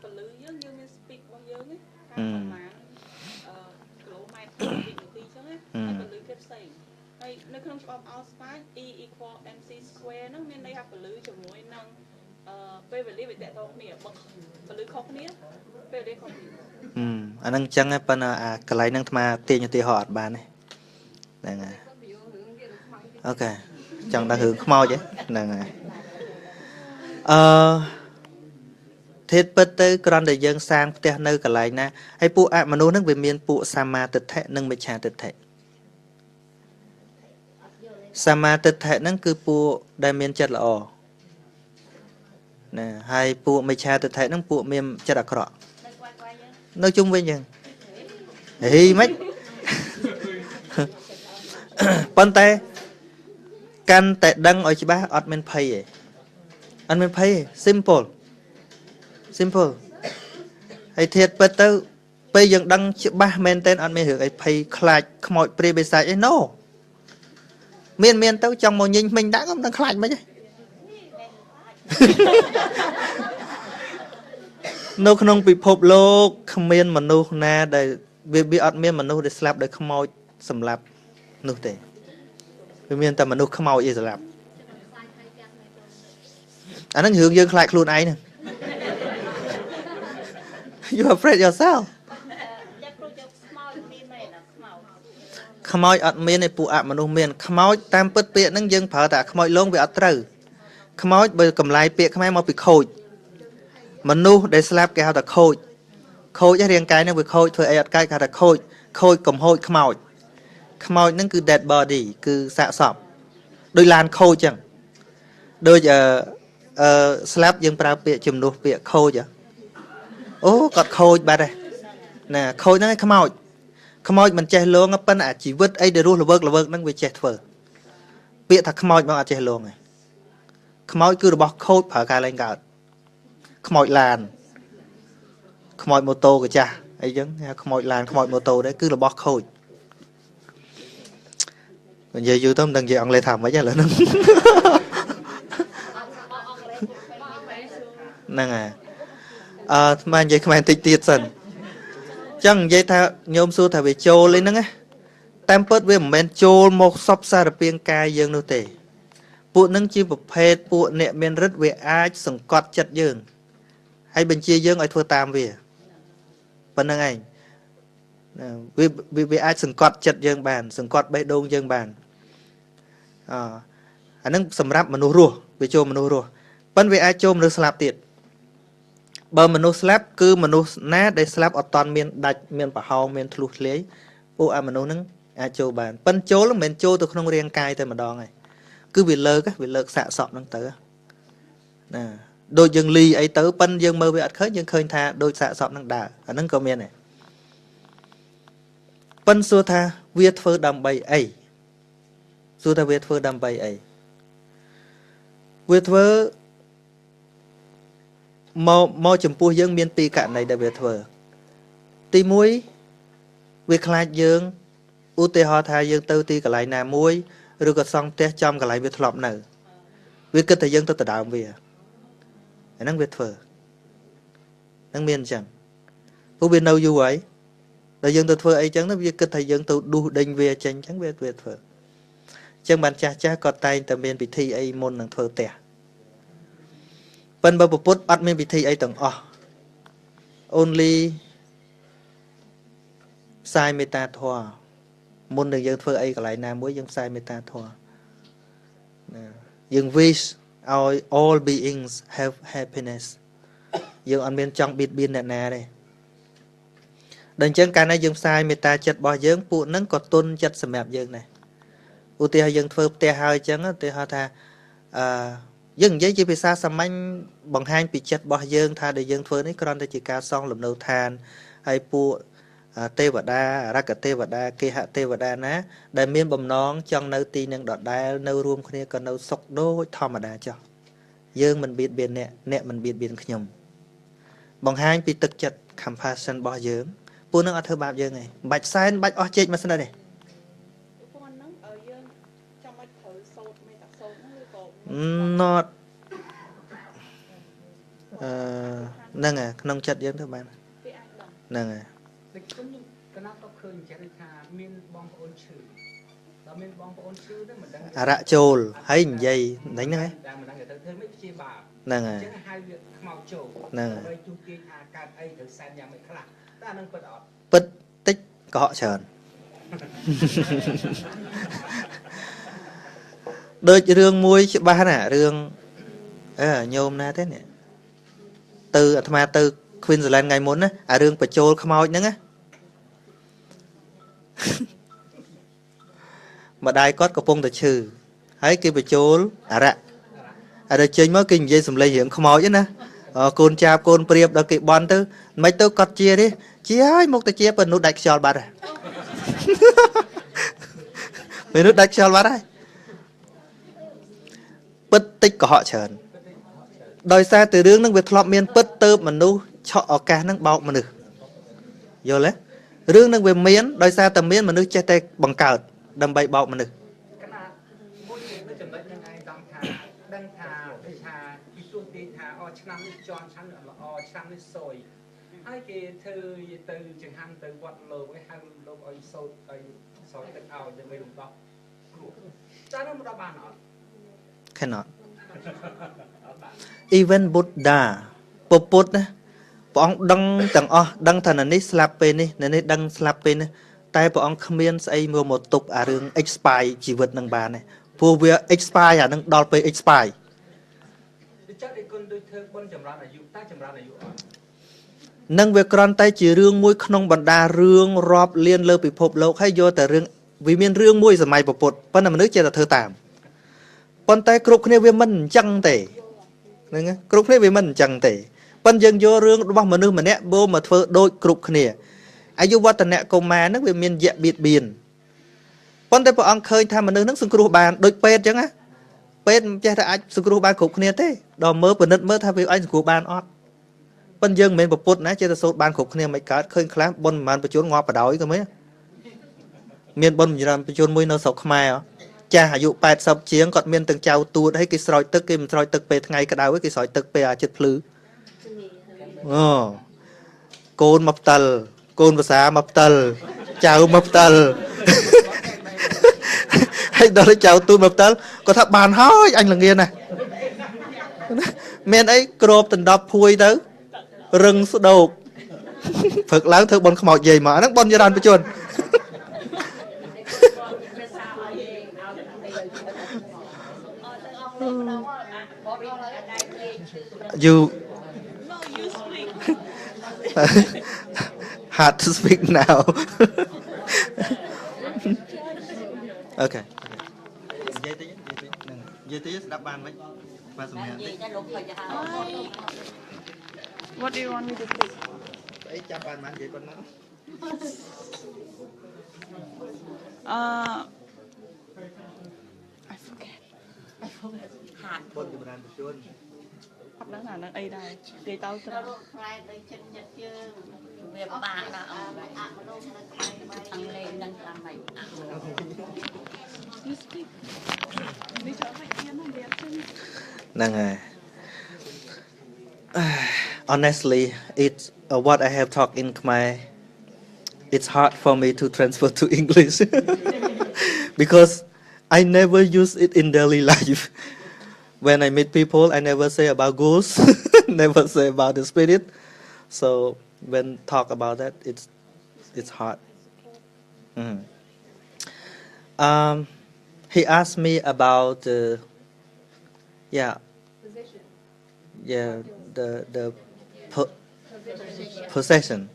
ពលឺយើងមាន speak របស់យើងថាប្រហែល ផ្សេងហើយនៅក្នុងច្បាប់អោស្ប៉ាញ E equal mc square ហ្នឹងមានន័យថាពលឺជាមួយនឹងពេលវេលាវាតកតគ្នាបើពលឺខុសគ្នាពេលវេលាខុសគ្នា អាហ្នឹងចឹងប៉ុន្តែអាកន្លែងហ្នឹងអាត្មាទាញឧទាហរណ៍អត់បានទេហ្នឹងហើយអូខេចង់ដឹងរឿងខ្មោចហ្នឹងហើយធាតុពិតទៅគ្រាន់តែយើងសាងផ្ទះនៅកន្លែងណាហើយពួកអមនុស្សហ្នឹងវាមានពួកសម្មាទិដ្ឋិនិងមិច្ឆាទិដ្ឋិសម្មាទិដ្ឋិហ្នឹងគឺពួកដែលមានចិត្តល្អណាហើយពួកមិច្ឆាទិដ្ឋិហ្នឹងពួកមានចិត្តអាក្រក់នៅជុំវិញយើងហេមិនប៉ុន្តែកាន់តែដឹងឲ្យច្បាស់អត់មានភ័យទេអត់មានភ័យទេ simple ហើយធាតុពិតទៅពេលយើងដឹងច្បាស់មែនតើអត់មានរឿងអីភ័យខ្លាចខ្មោចព្រាយបិសាចអី no មានទៅចង់មកញិញមិញដាក់ក៏មិនដឹងខ្លាចមិនទេនៅក្នុងពិភពលោកគ្មានមនុស្សណាដែលវាអត់មានមនុស្សដែលស្លាប់ដោយខ្មោចសម្លាប់នោះទេវាមានតែមនុស្សខ្មោចឯសម្លាប់អាហ្នឹងរឿងយើងខ្លាចខ្លួនឯងហ្នឹង you afraid yourself ខ្មោចអត់មានឯពួកអមនុស្សមានខ្មោចតាមពិតពាក្យហ្នឹងយើងប្រើតែខ្មោចលងវាអត់ត្រូវខ្មោចបើកម្លាយពាក្យខ្មែរមកពីខូចមនុស្សដែលស្លាប់គេហៅថាខូចរាងកាយហ្នឹងវាខូចធ្វើអីអត់កាយគេហៅថាខូចកំហូចខ្មោចហ្នឹងគឺ dead body គឺសាកសពដោយឡានខូចចឹងដូចស្លាប់យើងប្រើពាក្យជំនួសពាក្យខូចអូគាត់ខូចបាត់ហើយណាខូចហ្នឹងឯងខ្មោចមិនចេះលងប៉ុន្តែអាជីវិតអីដែលរស់ល្វើកហ្នឹងវាចេះធ្វើពាក្យថាខ្មោចមកអត់ចេះលងឯងខ្មោចគឺរបស់ខូចប្រើការលែងកើតខ្មោចឡានខ្មោចម៉ូតូកាចាស់អីចឹងខ្មោចឡានខ្មោចម៉ូតូដែរគឺរបស់ខូចនិយាយយូរទៅមិនដឹងនិយាយអង់គ្លេសថាម៉េចឥឡូវហ្នឹងហ្នឹងហើយស្មាននិយាយខ្មែរតិចទៀតសិនចឹងនិយាយថាញោមសួរថាវាចូលអីហ្នឹងណាតាមពិតវាមិនមែនចូលមកសពសារពាង្គកាយយើងនោះទេពួកហ្នឹងជាប្រភេទពួកអ្នកមានរិទ្ធវាអាចសង្កត់ចិត្តយើងហើយបញ្ជាយើងឲ្យធ្វើតាមវាប៉ុណ្្នឹងឯងវាអាចសង្កត់ចិត្តយើងបានសង្កត់បេះដូងយើងបានអាហ្នឹងសម្រាប់មនុស្សរស់វាចូលមនុស្សរស់ប៉ុន្តែវាអាចចូលមនុស្សស្លាប់ទៀតបើមនុស្សស្លាប់គឺមនុស្សណាដែលស្លាប់អត់តន់មានដាច់មានប្រហោងមានធ្លុះធ្លាយពួកអាមនុស្សហ្នឹងអាចចូលបានប៉ុន្តែចូលមិនមែនចូលទៅក្នុងរាងកាយតែម្ដងឯងគឺវាលើកសាកសពហ្នឹងទៅណាដូចយើងលីអីទៅប៉ុន្តែយើងមើលវាអត់ឃើញយើងឃើញថាដូចសាកសពហ្នឹងដើរអាហ្នឹងក៏មានដែរប៉ុន្តែសួរថាវាធ្វើដើម្បីអីវាធ្វើមកចំពោះយើងមានពីរករណីដែលវាធ្វើទី1វាខ្លាចយើងឧទាហរណ៍ថាយើងទៅទីកន្លែងណាមួយឬក៏សង់ផ្ទះចំកន្លែងវាធ្លាប់នៅវាគិតថាយើងទៅដណ្ដើមវាអាហ្នឹងវាធ្វើហ្នឹងមានអញ្ចឹងពួកវានៅយូរហើយដល់យើងទៅធ្វើអីចឹងទៅវាគិតថាយើងទៅដួសដេញវាចេញអញ្ចឹងវាធ្វើអញ្ចឹងបានចាស់ក៏តែងតែមានពិធីអីមុននឹងធ្វើផ្ទះប៉ុន្តែបើពុទ្ធអត់មានពិធីអីទាំងអស់ only ផ្សាយមេត្តាធម៌មុននឹងយើងធ្វើអីកន្លែងណាមួយយើងផ្សាយមេត្តាធម៌យើង wish ឲ្យ all beings have happiness យើងអត់មានចង់បៀតបៀនអ្នកណាទេដល់អញ្ចឹងកាលណាយើងផ្សាយមេត្តាចិត្តរបស់យើងពួកហ្នឹងក៏ទុនចិត្តសម្រាប់យើងដែរឧទាហរណ៍យើងធ្វើផ្ទះហើយអញ្ចឹងឧទាហរណ៍ថាយើងនិយាយជាភាសាសាមញ្ញបង្ហាញពីចិត្តរបស់យើងថាដែលយើងធ្វើនេះគ្រាន់តែជាការសង់លំនៅឋានហើយពួកទេវតាអរគទេវតាគេហទេវតាណាដែលមានបំណងចង់នៅទីនឹងដដែលនៅរួមគ្នាក៏នៅសុខដូចធម្មតាចុះយើងមិនបៀតបៀនអ្នកមិនបៀតបៀនខ្ញុំបង្ហាញពីទឹកចិត្ត compassion របស់យើងពួកនឹងអត់ធ្វើបាបយើងទេមិនបាច់សែនបាច់អស់ជែកមកស្និតទេnot ហ្នឹងហើយក្នុងចិត្តយើងទៅបានហ្នឹងហើយកណាត់ក៏ឃើញចេះថាមានបងប្អូនឈឺ ដល់មានបងប្អូនជឿទៅមិនដឹង អារៈចូលហើយនិយាយហ្នឹងហ្នឹង តែមិនដឹងទៅធ្វើមិនជាបាប ហ្នឹងហើយ អញ្ចឹងហៅវាខ្មោចចូល ហ្នឹងហើយ ដើម្បីទូទាយថាកើតអីត្រូវសែនយ៉ាងម៉េចខ្លះតែអានឹងពិតអត់ ពិតតិចកុហកច្រើន ដូចរឿងមួយច្បាស់ណារឿងញោមណាទេនេះទៅអាត្មាទៅ Queensland ថ្ងៃមុនណាអារឿងបញ្ចូលខ្មោចហ្នឹងណា ម្ដាយគាត់កំពុងតែឈឺហើយគេបញ្ចូលអារៈហើយដល់ចេញមកគេនិយាយសំឡេងរឿងខ្មោចហ្នឹងណាកូនចាបកូនព្រាបដល់គេបន់ទៅមិនទៅគាត់ជាទេជាហើយមកទៅជាពេលនោះដាច់ខ្យល់បាត់ហើយ ពេលនោះដាច់ខ្យល់បាត់ហើយពិតតិចកុហកច្រើនដោយសារតែរឿងហ្នឹងវាធ្លាប់មានពិតទៅមនុស្សឆក់ឱកាសហ្នឹងបោកមនុស្សយល់ទេរឿងហ្នឹងវាមានដោយសារតែមានមនុស្សចេះតែបង្កើតដើម្បីបោកមនុស្ស កណាមួយនៅចំណុចហ្នឹងឯងតាមថាដឹងថាដូចថាពីទូទាយថាអូឆ្នាំនេះជន់ឆ្នាំនេះល្អឆ្នាំនេះសយហើយគេធ្វើទៅចង្ហាន់ទៅវត្តលោកឲ្យហៅលោកឲ្យសោតឲ្យសោតទឹកឲ្យដើម្បីរំដោះគ្រោះតែនោះមិនដល់បានអត់ cannot even Buddha ពុទ្ធណាព្រះអង្គដឹងទាំងអស់ដឹងថានេះស្លាប់ពេលនេះនេះដឹងស្លាប់ពេលនេះតែព្រះអង្គគ្មានស្អីមកទប់អារឿង expire ជីវិតនឹងបានទេព្រោះវា expire អានឹងដល់ពេល expire ដូចចិត្តឯគុណដូចធ្វើបុណ្យចម្រើនអាយុតែចម្រើនអាយុអត់ នឹងវាគ្រាន់តែជារឿងមួយក្នុងបណ្ដារឿងរាប់លានលើពិភពលោកហើយយកតែរឿងវាមានរឿងមួយសម័យពុទ្ធប៉ុន្តែមនុស្សចេះតែធ្វើតាមប៉ុន្តែគ្រប់គ្នាវាមិនអញ្ចឹងទេហ្នឹងគ្រប់គ្នាវាមិនអញ្ចឹងទេប៉ុន្តែយើងយករឿងរបស់មនុស្សម្នាក់មកធ្វើដូចគ្រប់គ្នាអាយុវឌ្ឍនៈកុមារហ្នឹងវាមានយៈបៀតបៀនប៉ុន្តែព្រះអង្គឃើញថាមនុស្សហ្នឹងសង្គ្រោះបានដូចពេទ្យអញ្ចឹងណាពេទ្យមិនចេះតែអាចសង្គ្រោះបានគ្រប់គ្នាទេដល់មើលពិនិត្យមើលថាវាអាចសង្គ្រោះបានអត់ប៉ុន្តែយើងមិនមែនប្រពុតណាចេះតែសូត្របានគ្រប់គ្នាមិនកើតឃើញខ្លះបុណ្យប្រមាណបញ្ជូនងាប់បដ ாய் ក៏មានបុណ្យបញ្ជូនមួយនៅស្រុកខ្មែរចាស់អាយុ80ជាងគាត់មានទាំងចៅទួតហើយគេស្រោចទឹកគេមិនស្រោចទឹកពេលថ្ងៃក្តៅទេគេស្រោចទឹកពេលអាចិត្តភ្លឺអូកូនមកផ្តិលកូនភាសាមកផ្តិលចៅមកផ្តិលហើយដល់ចៅទួតមកផ្តិលគាត់ថាបានហើយអញល្ងាណាមានអីក្របដណ្ដប់ភួយទៅរឹងស្ដោកព្រឹកឡើងធ្វើបុណ្យខ្មោចយាយមកហ្នឹងបុណ្យចរន្តបញ្ជន you hard to speak now okay និយាយតិចស្ដាប់បានមិនបាទសំខាន់តិច What do you want me to say? អីចាប់បាននិយាយប៉ុណ្ណឹង I forget. បុណ្យចម្រើនបញ្ជូន អត់ដឹងថានឹងអីដែរនិយាយទៅត្រូវ រកខ្លែដូចចិត្តចិត្តយើង វាបាក់ដល់អង្គ អមនុស្សនៅខ្លែ អង់គ្លេសនឹងតាមមិនអត់ You speak នេះចូលឲ្យទៀតណាវាអត់ទេ ហ្នឹងហើយ honestly it's what I have talked in Khmer it's hard for me to transfer to English because I never use it in daily life when I meet people I never say about ghosts never say about the spirit so when talk about that it's hard he asked me about the possession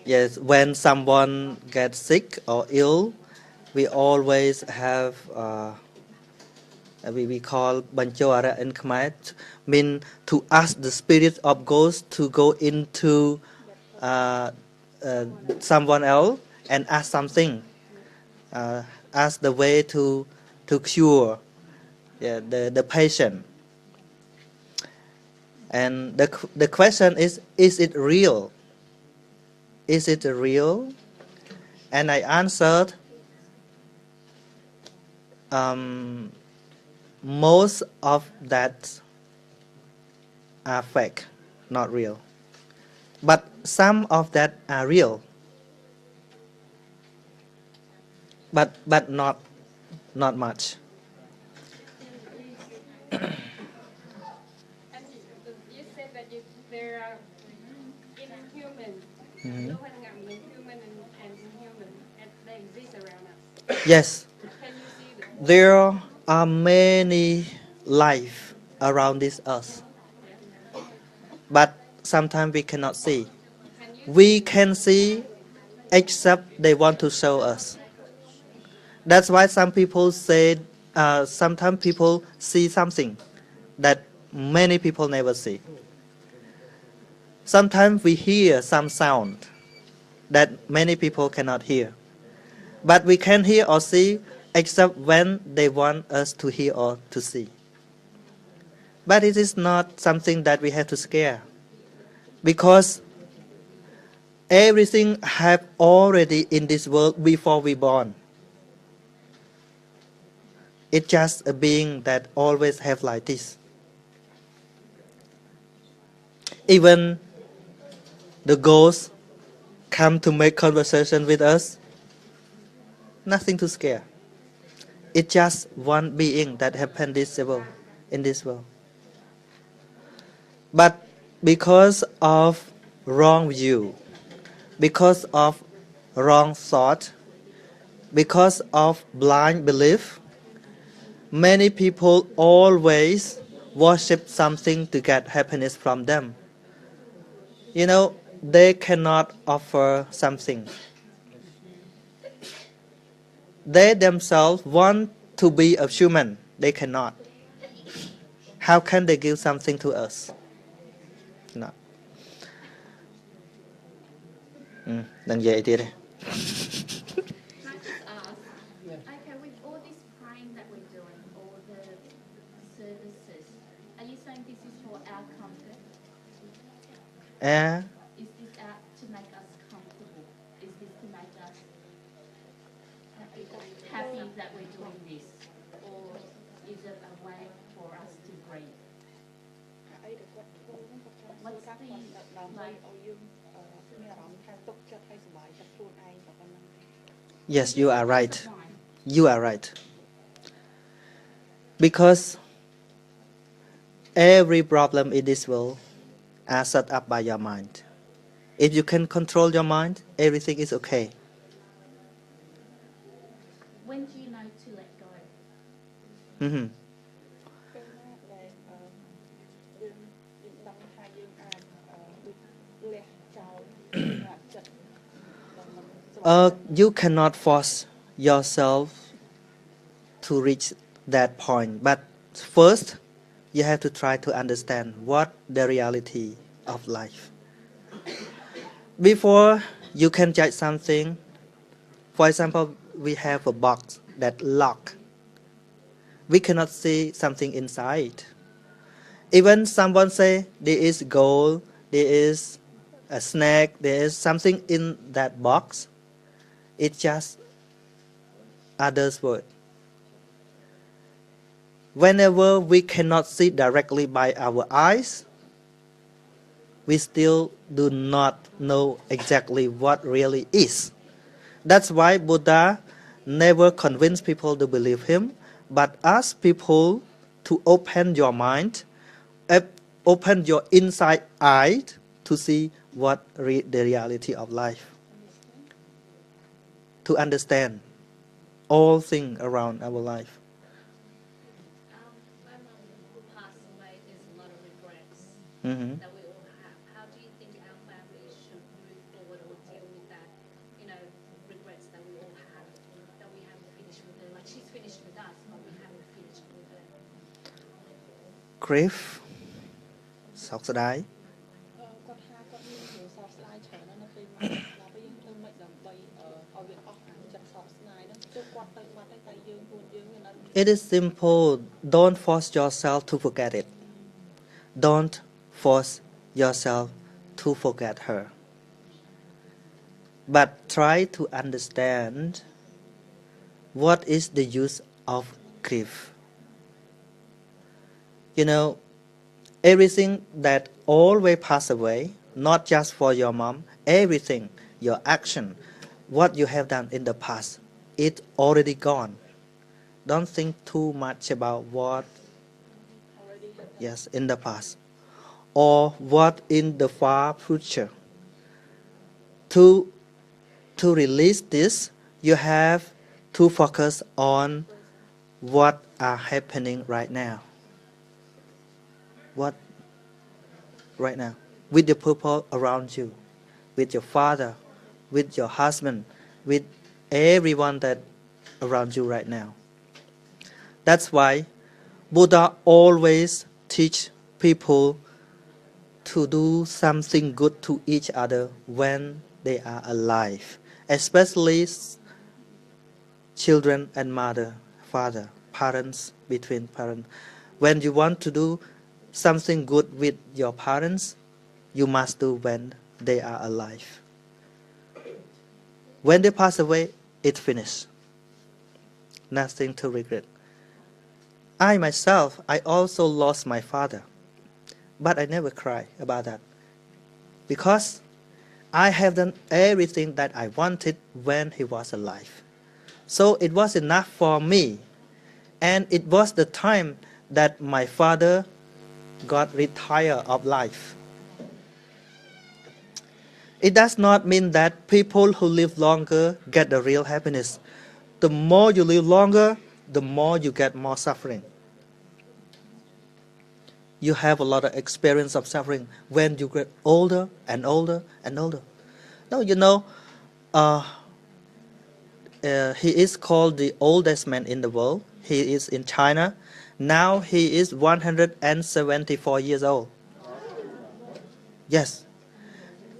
yes when someone gets sick or ill we always have we call banjoara in Khmer mean to ask the spirit of ghost to go into someone else and ask something ask the way to cure the patient and the question is it real is it real and I answered most of that are fake not real but some of that are real but not not much. And you said that there are inhuman, Mhm. human and inhuman, and they exist around us. Yes, Can you see them? there are many life around this earth, but sometimes we cannot see. Can you We can see except they want to show us. That's why some people say, sometimes people see something that many people never see. Sometimes we hear some sound that many people cannot hear. But we can hear or see except when they want us to hear or to see. But it is not something that we have to scare, because everything have already in this world before we born. It's just a being that always have like this. Even the ghosts come to make conversation with us. Nothing to scare. It's just one being that happened in this world. But because of wrong view, because of wrong thought, because of blind belief, many people always worship something to get happiness from them. You know, they cannot offer something. They themselves want to be a human. They cannot. How can they give something to us? No. Đừng vậy đi đây. Can I just ask, okay, with all this praying that we're doing, all the services, are you saying this is for our comfort? And Is this out to make us comfortable? Is this to make us happy that we're doing this? Or is it a way for us to breathe? អីដែលគាត់ធ្វើហ្នឹងគាត់ចង់ What's ថា the គាត់ដើម្បី like? ឲ្យយើងមានអារម្មណ៍ថាទុកចិត្តឲ្យសុបាយចិត្តខ្លួនឯងតែប៉ុណ្្នឹង yes, you are right. Why? You are right. Because every problem in this world are set up by your mind. If you can control your mind, everything is okay. When do you know to let go? Mhm. ពេលណាដែលយើងដឹងថាយើងអាចដូចលះចោលចិត្តដែលមិនស្រួល You cannot force yourself to reach that point. But first, you have to try to understand what the reality of life. Before you can judge something, for example, we have a box that lock. We cannot see something inside. Even someone say there is gold, there is a snake, there is something in that box. It's just others' word. Whenever we cannot see directly by our eyes, we still do not know exactly what really is. That's why Buddha never convinced people to believe him, but asked people to open your mind, open your inside eye to see what the reality of life. To understand all things around our life. My mum who passed away, there's a lot of regrets Mhm. that we all have. How do you think our family should move forward or deal with that, regrets that we all have, that we haven't finished with her? Like she's finished with us, but we haven't finished with her. Grief សោកស្ដាយ គាត់ថាគាត់មានរឿងសោកស្ដាយច្រើនណាស់នៅពេលមកដល់ពេលយើងធ្វើមិនដើម្បីឲ្យវាអស់អាចិត្តសោកស្ដាយហ្នឹងគឺគាត់ទៅបាត់ហើយតែយើងខ្លួនយើងវានៅ It is simple. Don't force yourself to forget it. Don't force yourself to forget her. But try to understand what is the use of grief. You know, everything that always pass away, not just for your mom, everything, your action, what you have done in the past, it's already gone. don't think too much about what yes in the past or what in the far future. To release this, you have to focus on what are happening right now. What right now with the people around you, with your father, with your husband, with everyone that around you right now. That's why Buddha always teach people to do something good to each other when they are alive, especially children and mother, father, parents, between parents. When you want to do something good with your parents, you must do when they are alive. When they pass away, it's finished. Nothing to regret. I myself, I also lost my father, but I never cry about that because I have done everything that I wanted when he was alive. So it was enough for me, and it was the time that my father got retired of life. It does not mean that people who live longer get the real happiness. The more you live longer, the more you get more suffering. You have a lot of experience of suffering when you get older and older and older. No, you know, he is called the oldest man in the world. He is in China. Now he is 174 years old. Yes.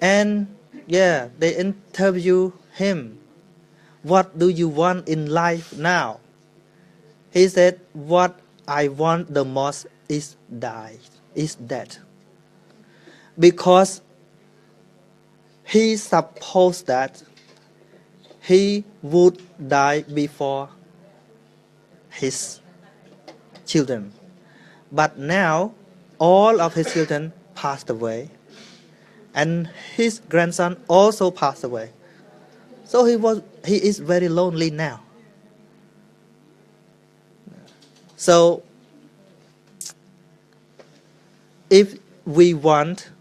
And yeah, they interview him. What do you want in life now? He said, what I want the most is death. Because he supposed that he would die before his children. But now, all of his children passed away. And his grandson also passed away. So he is very lonely now. So, if we want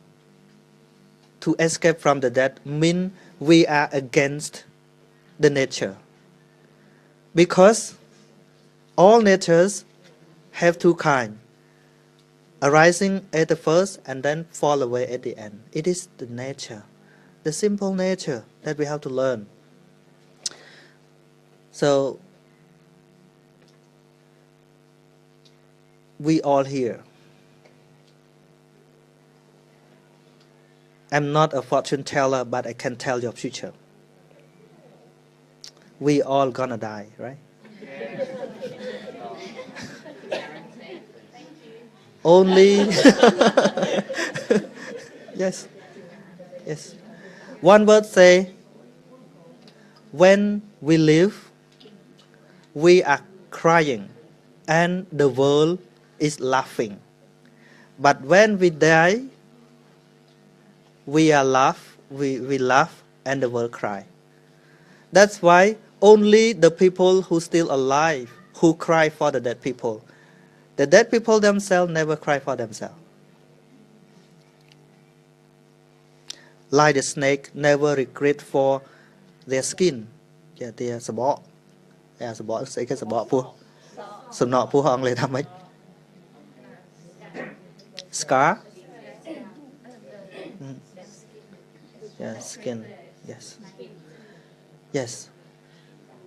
to escape from the death, mean we are against the nature. Because all natures have two kinds, arising at the first and then fall away at the end. It is the nature, the simple nature that we have to learn. So, we all here. I'm not a fortune teller, but I can tell your future. We all gonna die, right? Only yes. One word say, when we live, we are crying and the world is laughing. But when we die, we laugh and the world cry. That's why only the people who still alive who cry for the dead people. The dead people themselves never cry for themselves. Like the snake never regret for their skin. Yeah, their sabot. Yeah, sabot say cái sabot pua. Sầm nọ pua hongเลยทำไม Scar. Yeah, skin. Yes.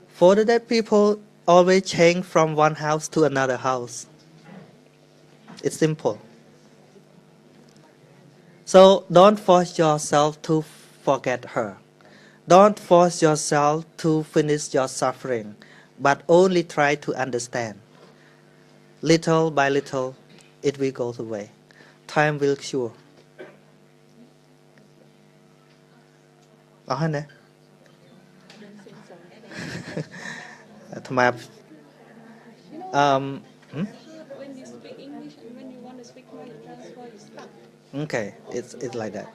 For the dead people, always change from one house to another house. It's simple. So don't force yourself to forget her. Don't force yourself to finish your suffering, but only try to understand. Little by little, it will go away. Time will cure. អស់ហើយណាអាត្មា When you speak English and when you want to speak more, you transfer, you stop. Okay, it's like that.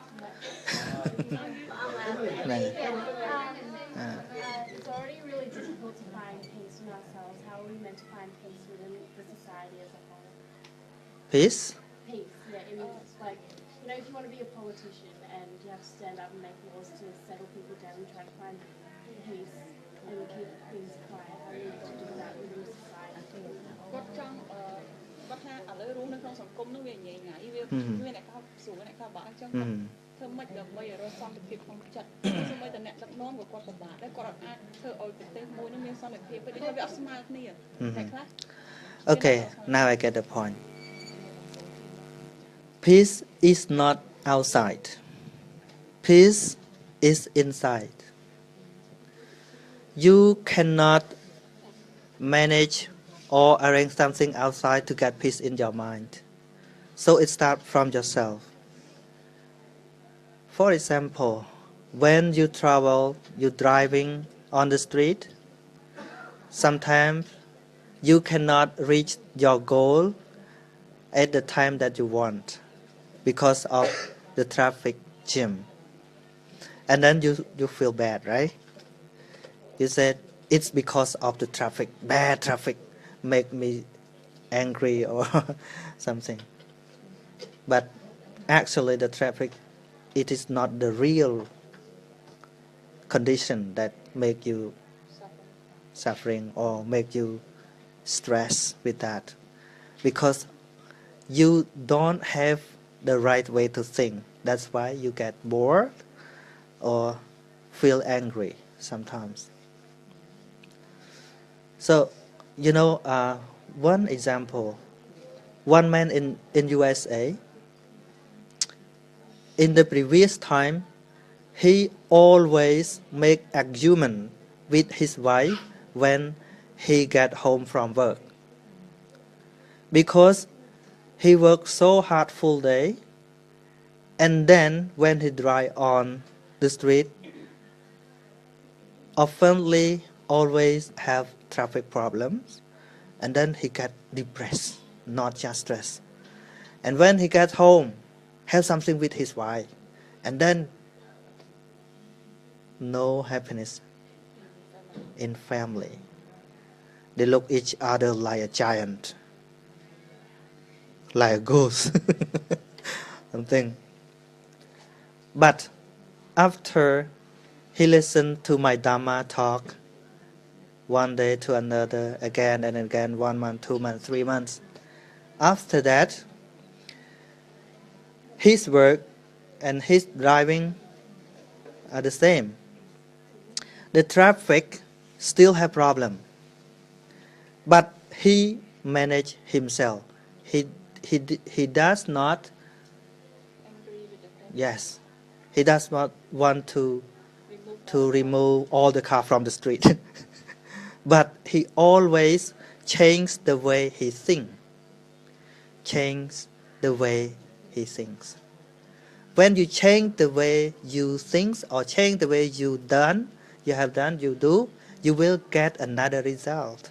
It's already really difficult to find peace in ourselves? How are we meant to find peace within the society as a whole? Peace? Peace, yeah. In, like, you know, if you want to be a politician and you have to stand up and make laws to settle people down and try to find peace and keep things quiet, how are you meant to do that within the society? គាត់ចង់គាត់ថាឥឡូវរស់នៅក្នុងសង្គមនោះវាញ៉ៃញ៉ៃវាមានអ្នកខ្លះស្រួលអ្នកខ្លះបាក់អញ្ចឹងគាត់ធ្វើម៉េចដើម្បីឲ្យរកសន្តិភាពក្នុងចិត្តសូម្បីតែអ្នកដឹកនាំក៏គាត់ពិបាកដែរគាត់អាចធ្វើឲ្យប្រទេសមួយនោះមានសន្តិភាពពេលវាអត់ស្មើគ្នាអ្នកខ្លះ Okay, now I get the point. Peace is not outside. Peace is inside. You cannot manage or arrange something outside to get peace in your mind. So it starts from yourself. For example, when you travel, you're driving on the street, sometimes you cannot reach your goal at the time that you want because of the traffic jam. And then you feel bad, right? You said, it's because of the traffic, bad traffic make me angry or something. But actually the traffic, it is not the real condition that make you suffering or make you stress with that. Because you don't have the right way to think. That's why you get bored or feel angry sometimes. So, you know, one example, one man in USA, in the previous time, he always make argument with his wife when he get home from work. Because he worked so hard full day, and then when he drive on the street, oftenly always have traffic problems, and then he get depressed, not just stress. And when he gets home, have something with his wife, and then no happiness in family. They look each other like a giant, like a ghost, something. But after he listened to my Dhamma talk, one day to another, again and again, 1 month, 2 months, 3 months. After that, his work and his driving are the same. The traffic still have problem, but he manage himself. He does not. Yes, he does not want to remove all the car from the street. But he always change the way he think. Change the way he thinks. When you change the way you think or change the way you do, you will get another result.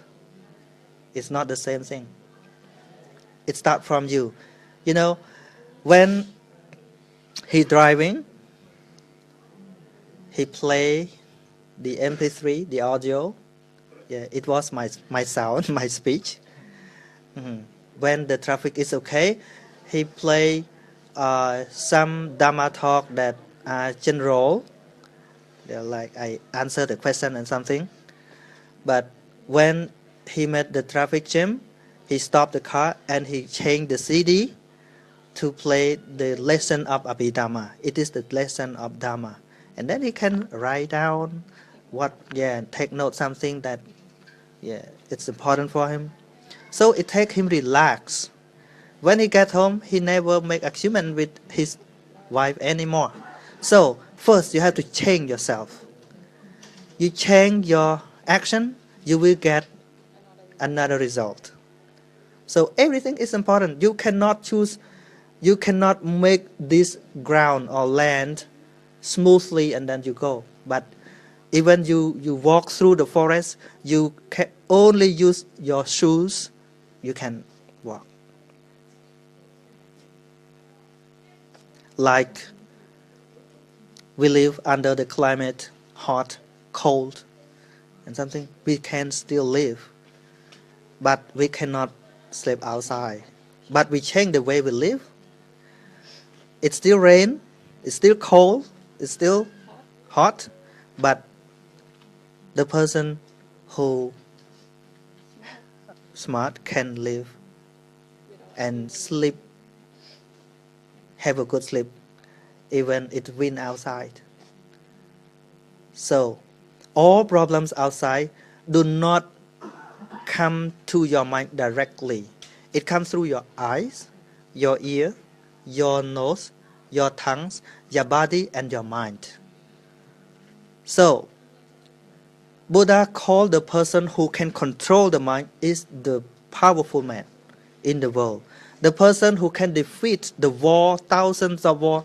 It's not the same thing. It starts from you. You know, when he driving, he play the MP3, the audio. Yeah, it was my sound, my speech. When the traffic is okay, he play some Dhamma talk that are general. They're like I answer the question and something. But when he met the traffic jam, he stopped the car and he changed the CD to play the lesson of Abhidhamma. It is the lesson of Dhamma. And then he can write down take note something that it's important for him. So it take him relax. When he get home, he never make argument with his wife anymore. So first you have to change yourself. You change your action, you will get another result. So everything is important. You cannot make this ground or land smoothly and then you go. But even you walk through the forest, you can only use your shoes, you can walk. Like we live under the climate, hot, cold, and something we can still live, but we cannot sleep outside. But we change the way we live. It's still rain, it's still cold, it's still hot, but the person who smart can live and sleep, have a good sleep, even it wind outside. So, all problems outside do not come to your mind directly. It comes through your eyes, your ear, your nose, your tongues, your body, and your mind. So, Buddha called the person who can control the mind is the powerful man in the world. The person who can defeat the war, thousands of war,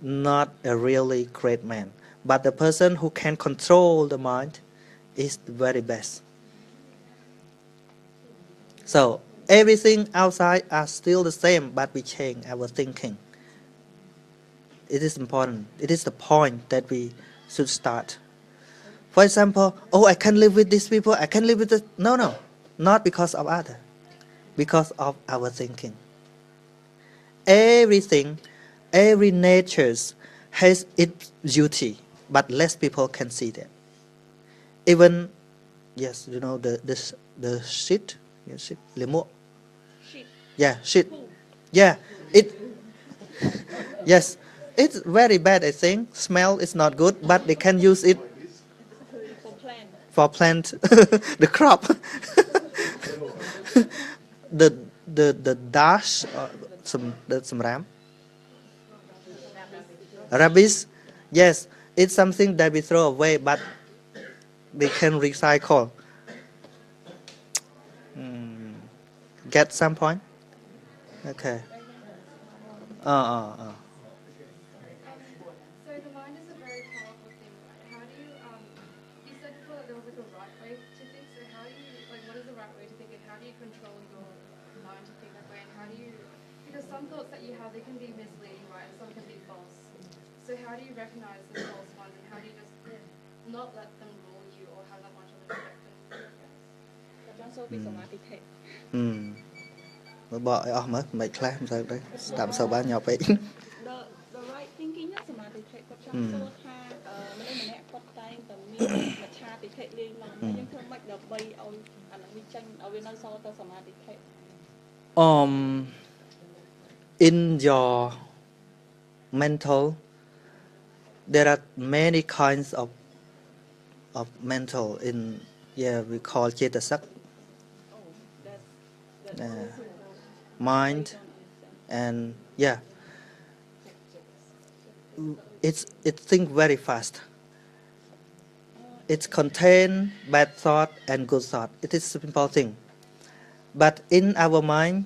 not a really great man. But the person who can control the mind is the very best. So everything outside are still the same, but we change our thinking. It is important. It is the point that we should start. For example, oh, I can live with these people. I can live with this. No, not because of others, because of our thinking. Everything, every nature has its beauty, but less people can see that. Even, yes, you know the shit, shit, lemur. Yeah, shit. Yeah, it. Yes, it's very bad. I think smell is not good, but they can use it for plant the crop. the dash some ram rabbits. Yes, it's something that we throw away, but we can recycle. Get some point? Okay. So the mind is a very powerful thing, right? How do you said before that there was like a right way to think, so how do you, like what is the right way to think and how do you control your mind to think that way and how do you, because some thoughts that you have, they can be misleading, right, and some can be false. So how do you recognize the false ones and how do you just not let them rule you or have that much of an effect on you? បកឲ្យអស់មើលមិនខ្លះមិនទៅស្ដាប់សូវបានញ៉ាប់ពេក the right thinking សមាធិគាត់ចង់សួរថាមនុស្សម្នាក់គាត់តែងតែមានមច្ឆាទិដ្ឋិលេងឡើងយើងធ្វើម៉េចដើម្បីឲ្យអានឹងវាចេញឲ្យវានៅសល់តែសមាធិ in your mental there are many kinds of mental in we call ចេតសិក mind and it think very fast. It contain bad thought and good thought. It is a simple thing, but in our mind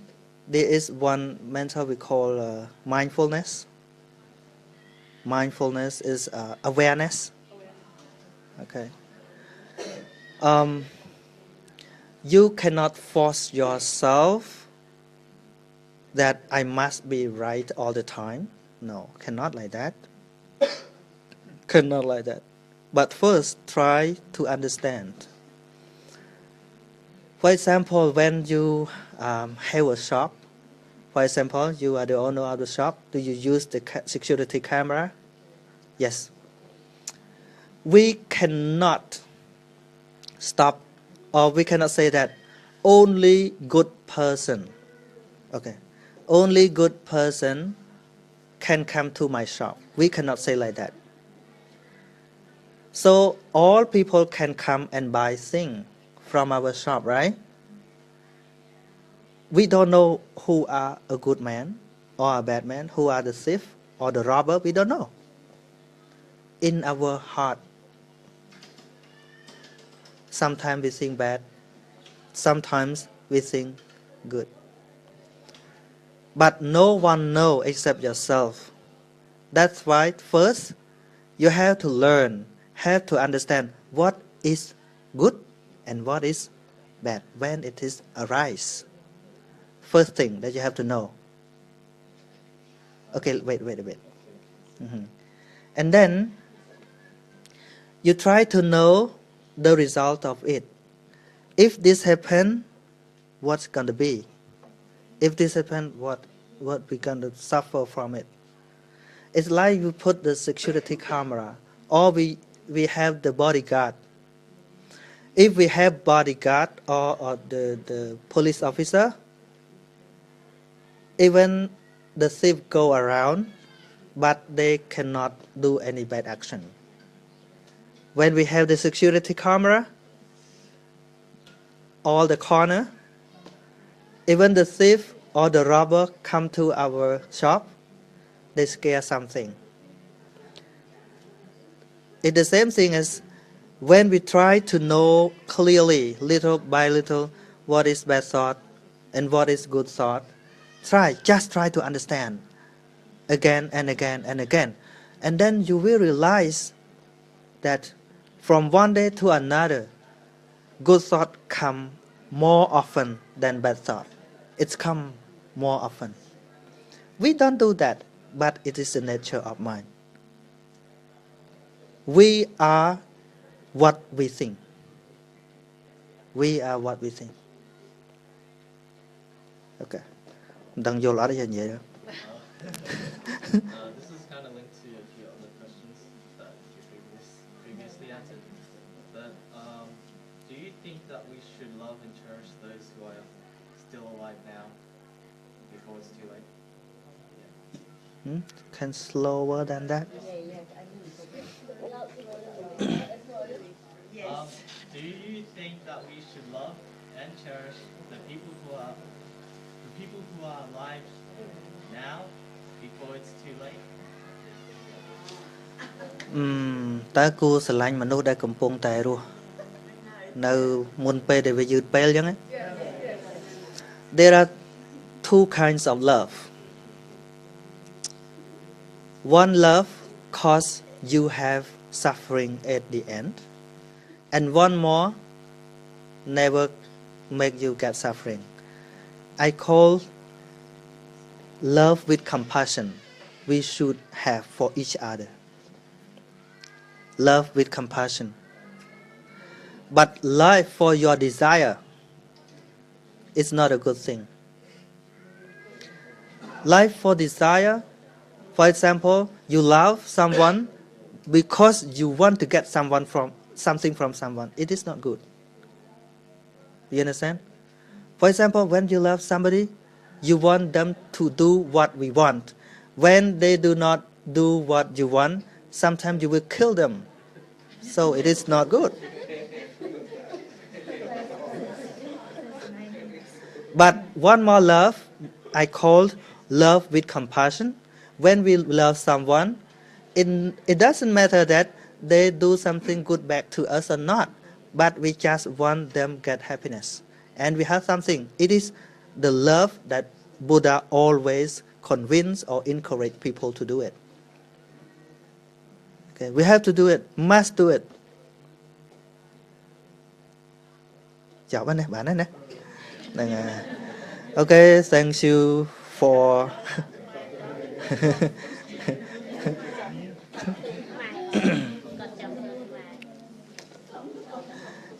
there is one mental we call mindfulness. Mindfulness is awareness. Okay. You cannot force yourself that I must be right all the time. No, cannot like that. Cannot like that. But first, try to understand. For example, when you have a shop, for example, you are the owner of the shop, do you use the security camera? Yes. We cannot stop, or we cannot say that only good person, okay, only good person can come to my shop. We cannot say like that. So all people can come and buy things from our shop, right? We don't know who are a good man or a bad man, who are the thief or the robber. We don't know. In our heart, sometimes we think bad, sometimes we think good. But no one knows except yourself. That's why first you have to learn, have to understand what is good and what is bad when it is arise. First thing that you have to know. Okay, wait a bit. And then you try to know the result of it. If this happen, what's going to be? If this happen, what we going to suffer from it? It's like you put the security camera, or we have the bodyguard. If we have bodyguard or the police officer, even the thief go around, but they cannot do any bad action. When we have the security camera, all the corner, even the thief or the robber come to our shop, they scare something. It's the same thing as when we try to know clearly, little by little, what is bad thought and what is good thought. Just try to understand again and again and again. And then you will realize that from one day to another, good thought come more often than bad thought. It's come more often. We don't do that, but it is the nature of mind. We are what we think. We are what we think. Okay. Đừng vô lỡ để vậy đó. This is kind of linked to a few other questions that you previously answered. But do you think that we should love and cherish those who are still alive now before it's too late? Can slower than that? Do you think that we should love and cherish the people who are alive now before it's too late? តើគួរស្រឡាញ់មនុស្សដែលកំពុងតែរស់នៅមុនពេលដែលវាយឺតពេលអញ្ចឹង There are two kinds of love. One love cause you have suffering at the end, and one more never make you get suffering. I call love with compassion we should have for each other. Love with compassion. But life for your desire is not a good thing. Life for desire, for example, you love someone because you want to get something from someone. It is not good. You understand? For example, when you love somebody, you want them to do what we want. When they do not do what you want, sometimes you will kill them. So it is not good. But one more love, I call love with compassion. When we love someone, it doesn't matter that they do something good back to us or not, but we just want them get happiness. And we have something. It is the love that Buddha always convince or encourage people to do it. Okay, we have to do it, must do it. Chào bạn này nè. Okay, thank you for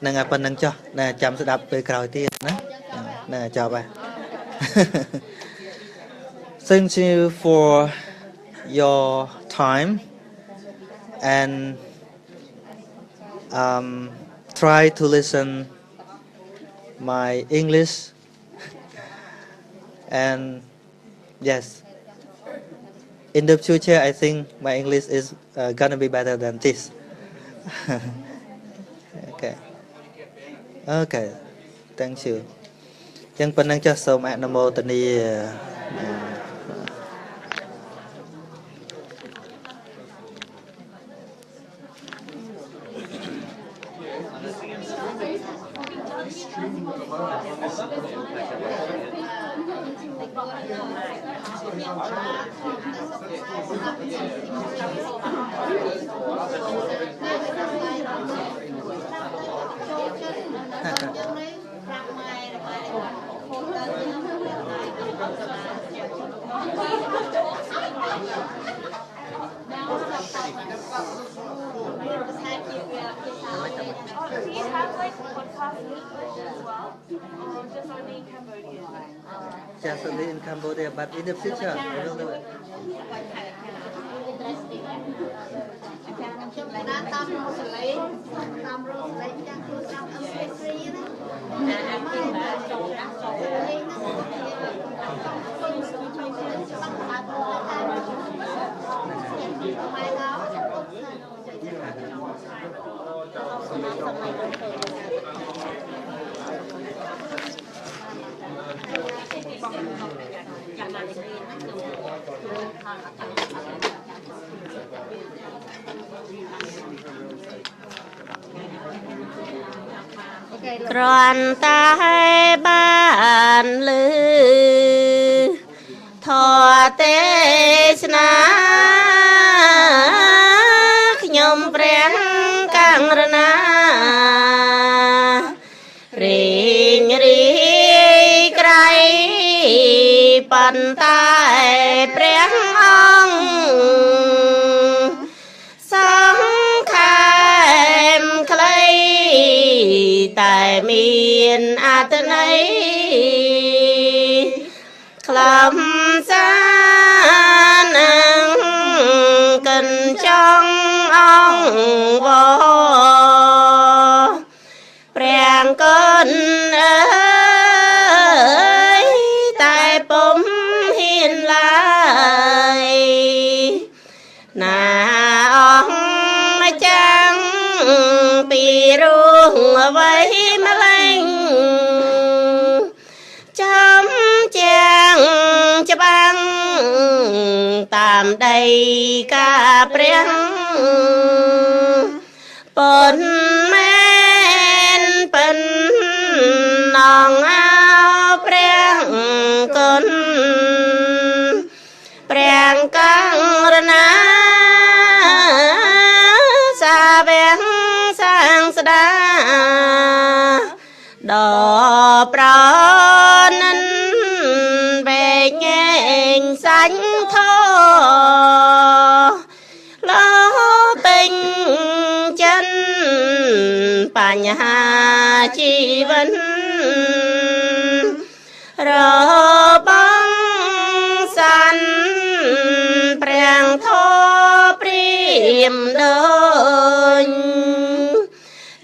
nèប៉ុណ្្នឹងចុះណែចាំស្ដាប់ពេលក្រោយទៀតណាណែចប់ហើយ Thank you for your time and try to listen my English and yes, in the future I think my English is gonna be better than this. Okay, thank you. ចឹងប៉ុណ្្នឹងចុះសូមអនុមោទនា Now translate podcasts in English as well, or just only in Cambodian? Just only in Cambodia, but in the future I will do it. Tròn tai ban lư thọ tê na nhom preng kang rana ring ri krai pan tai preng ong song khai clay แต่มีนอาตนัยคลำสานกันจ้องอ่องวอแปลงก้นเอ้ยแต่ผมเห็นลายหน้าอ่องมาจังปีรุ่งไว้มาเล่งจำแจงจะบังตามใดกาเปรียงปนแม่นเป็นน้องเอาเปรียงคนเปรียงกังรนาซาเบงsang sada đò pranen về nghe sánh thô lo tình chân bà nhà chi vấn rờ băng san prang thô prim đơn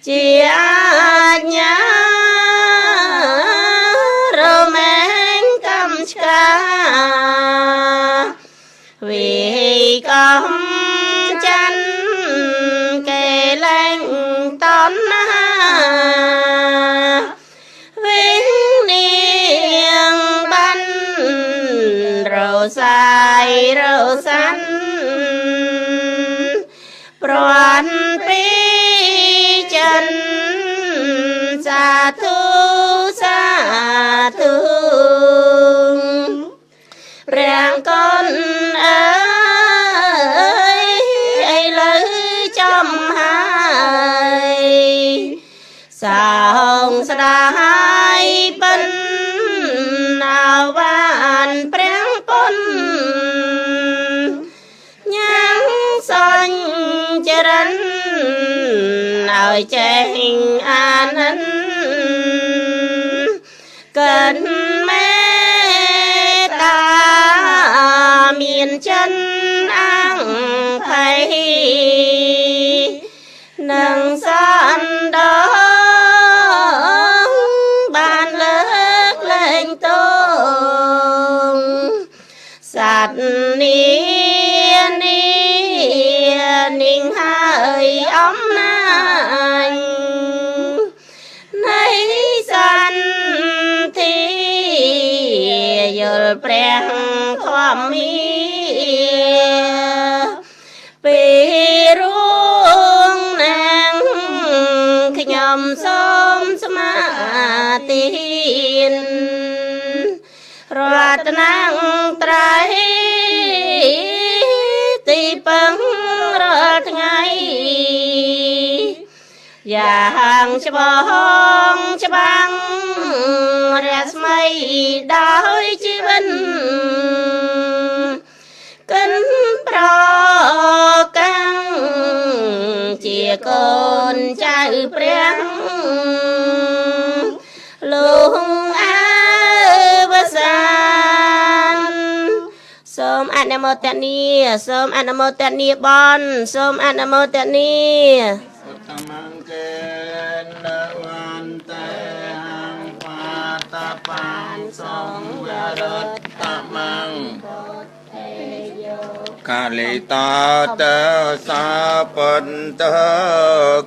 chia nhá rô men cam cha vì công chân kề lên tón vinh niềng ban râu dài râu xanh proan pi chân sa thu ràng con ơi lấy chăm hai sao sa hai bên nào van prang pon nhang son charan ơi chênh an ân cần mê ta miền chân ăn thấy nâng son đó ban lớp lên tôn sạt niên ninh hơi ấm nành nay san thi giờ preng thoa mi về ruộng nàng khi nhom xóm sma tin rót nàng tráiตีปังรอดไงอย่างฉบังฉบังเรียสไม่ได้ชีวิตกันปรอกังเจียกนใจเปรียง lung áo san sớm ăn mô tẹn nia sớm ăn mô tẹn nia bon sớm ăn mô tẹn nia Kali ta ta sa pen ta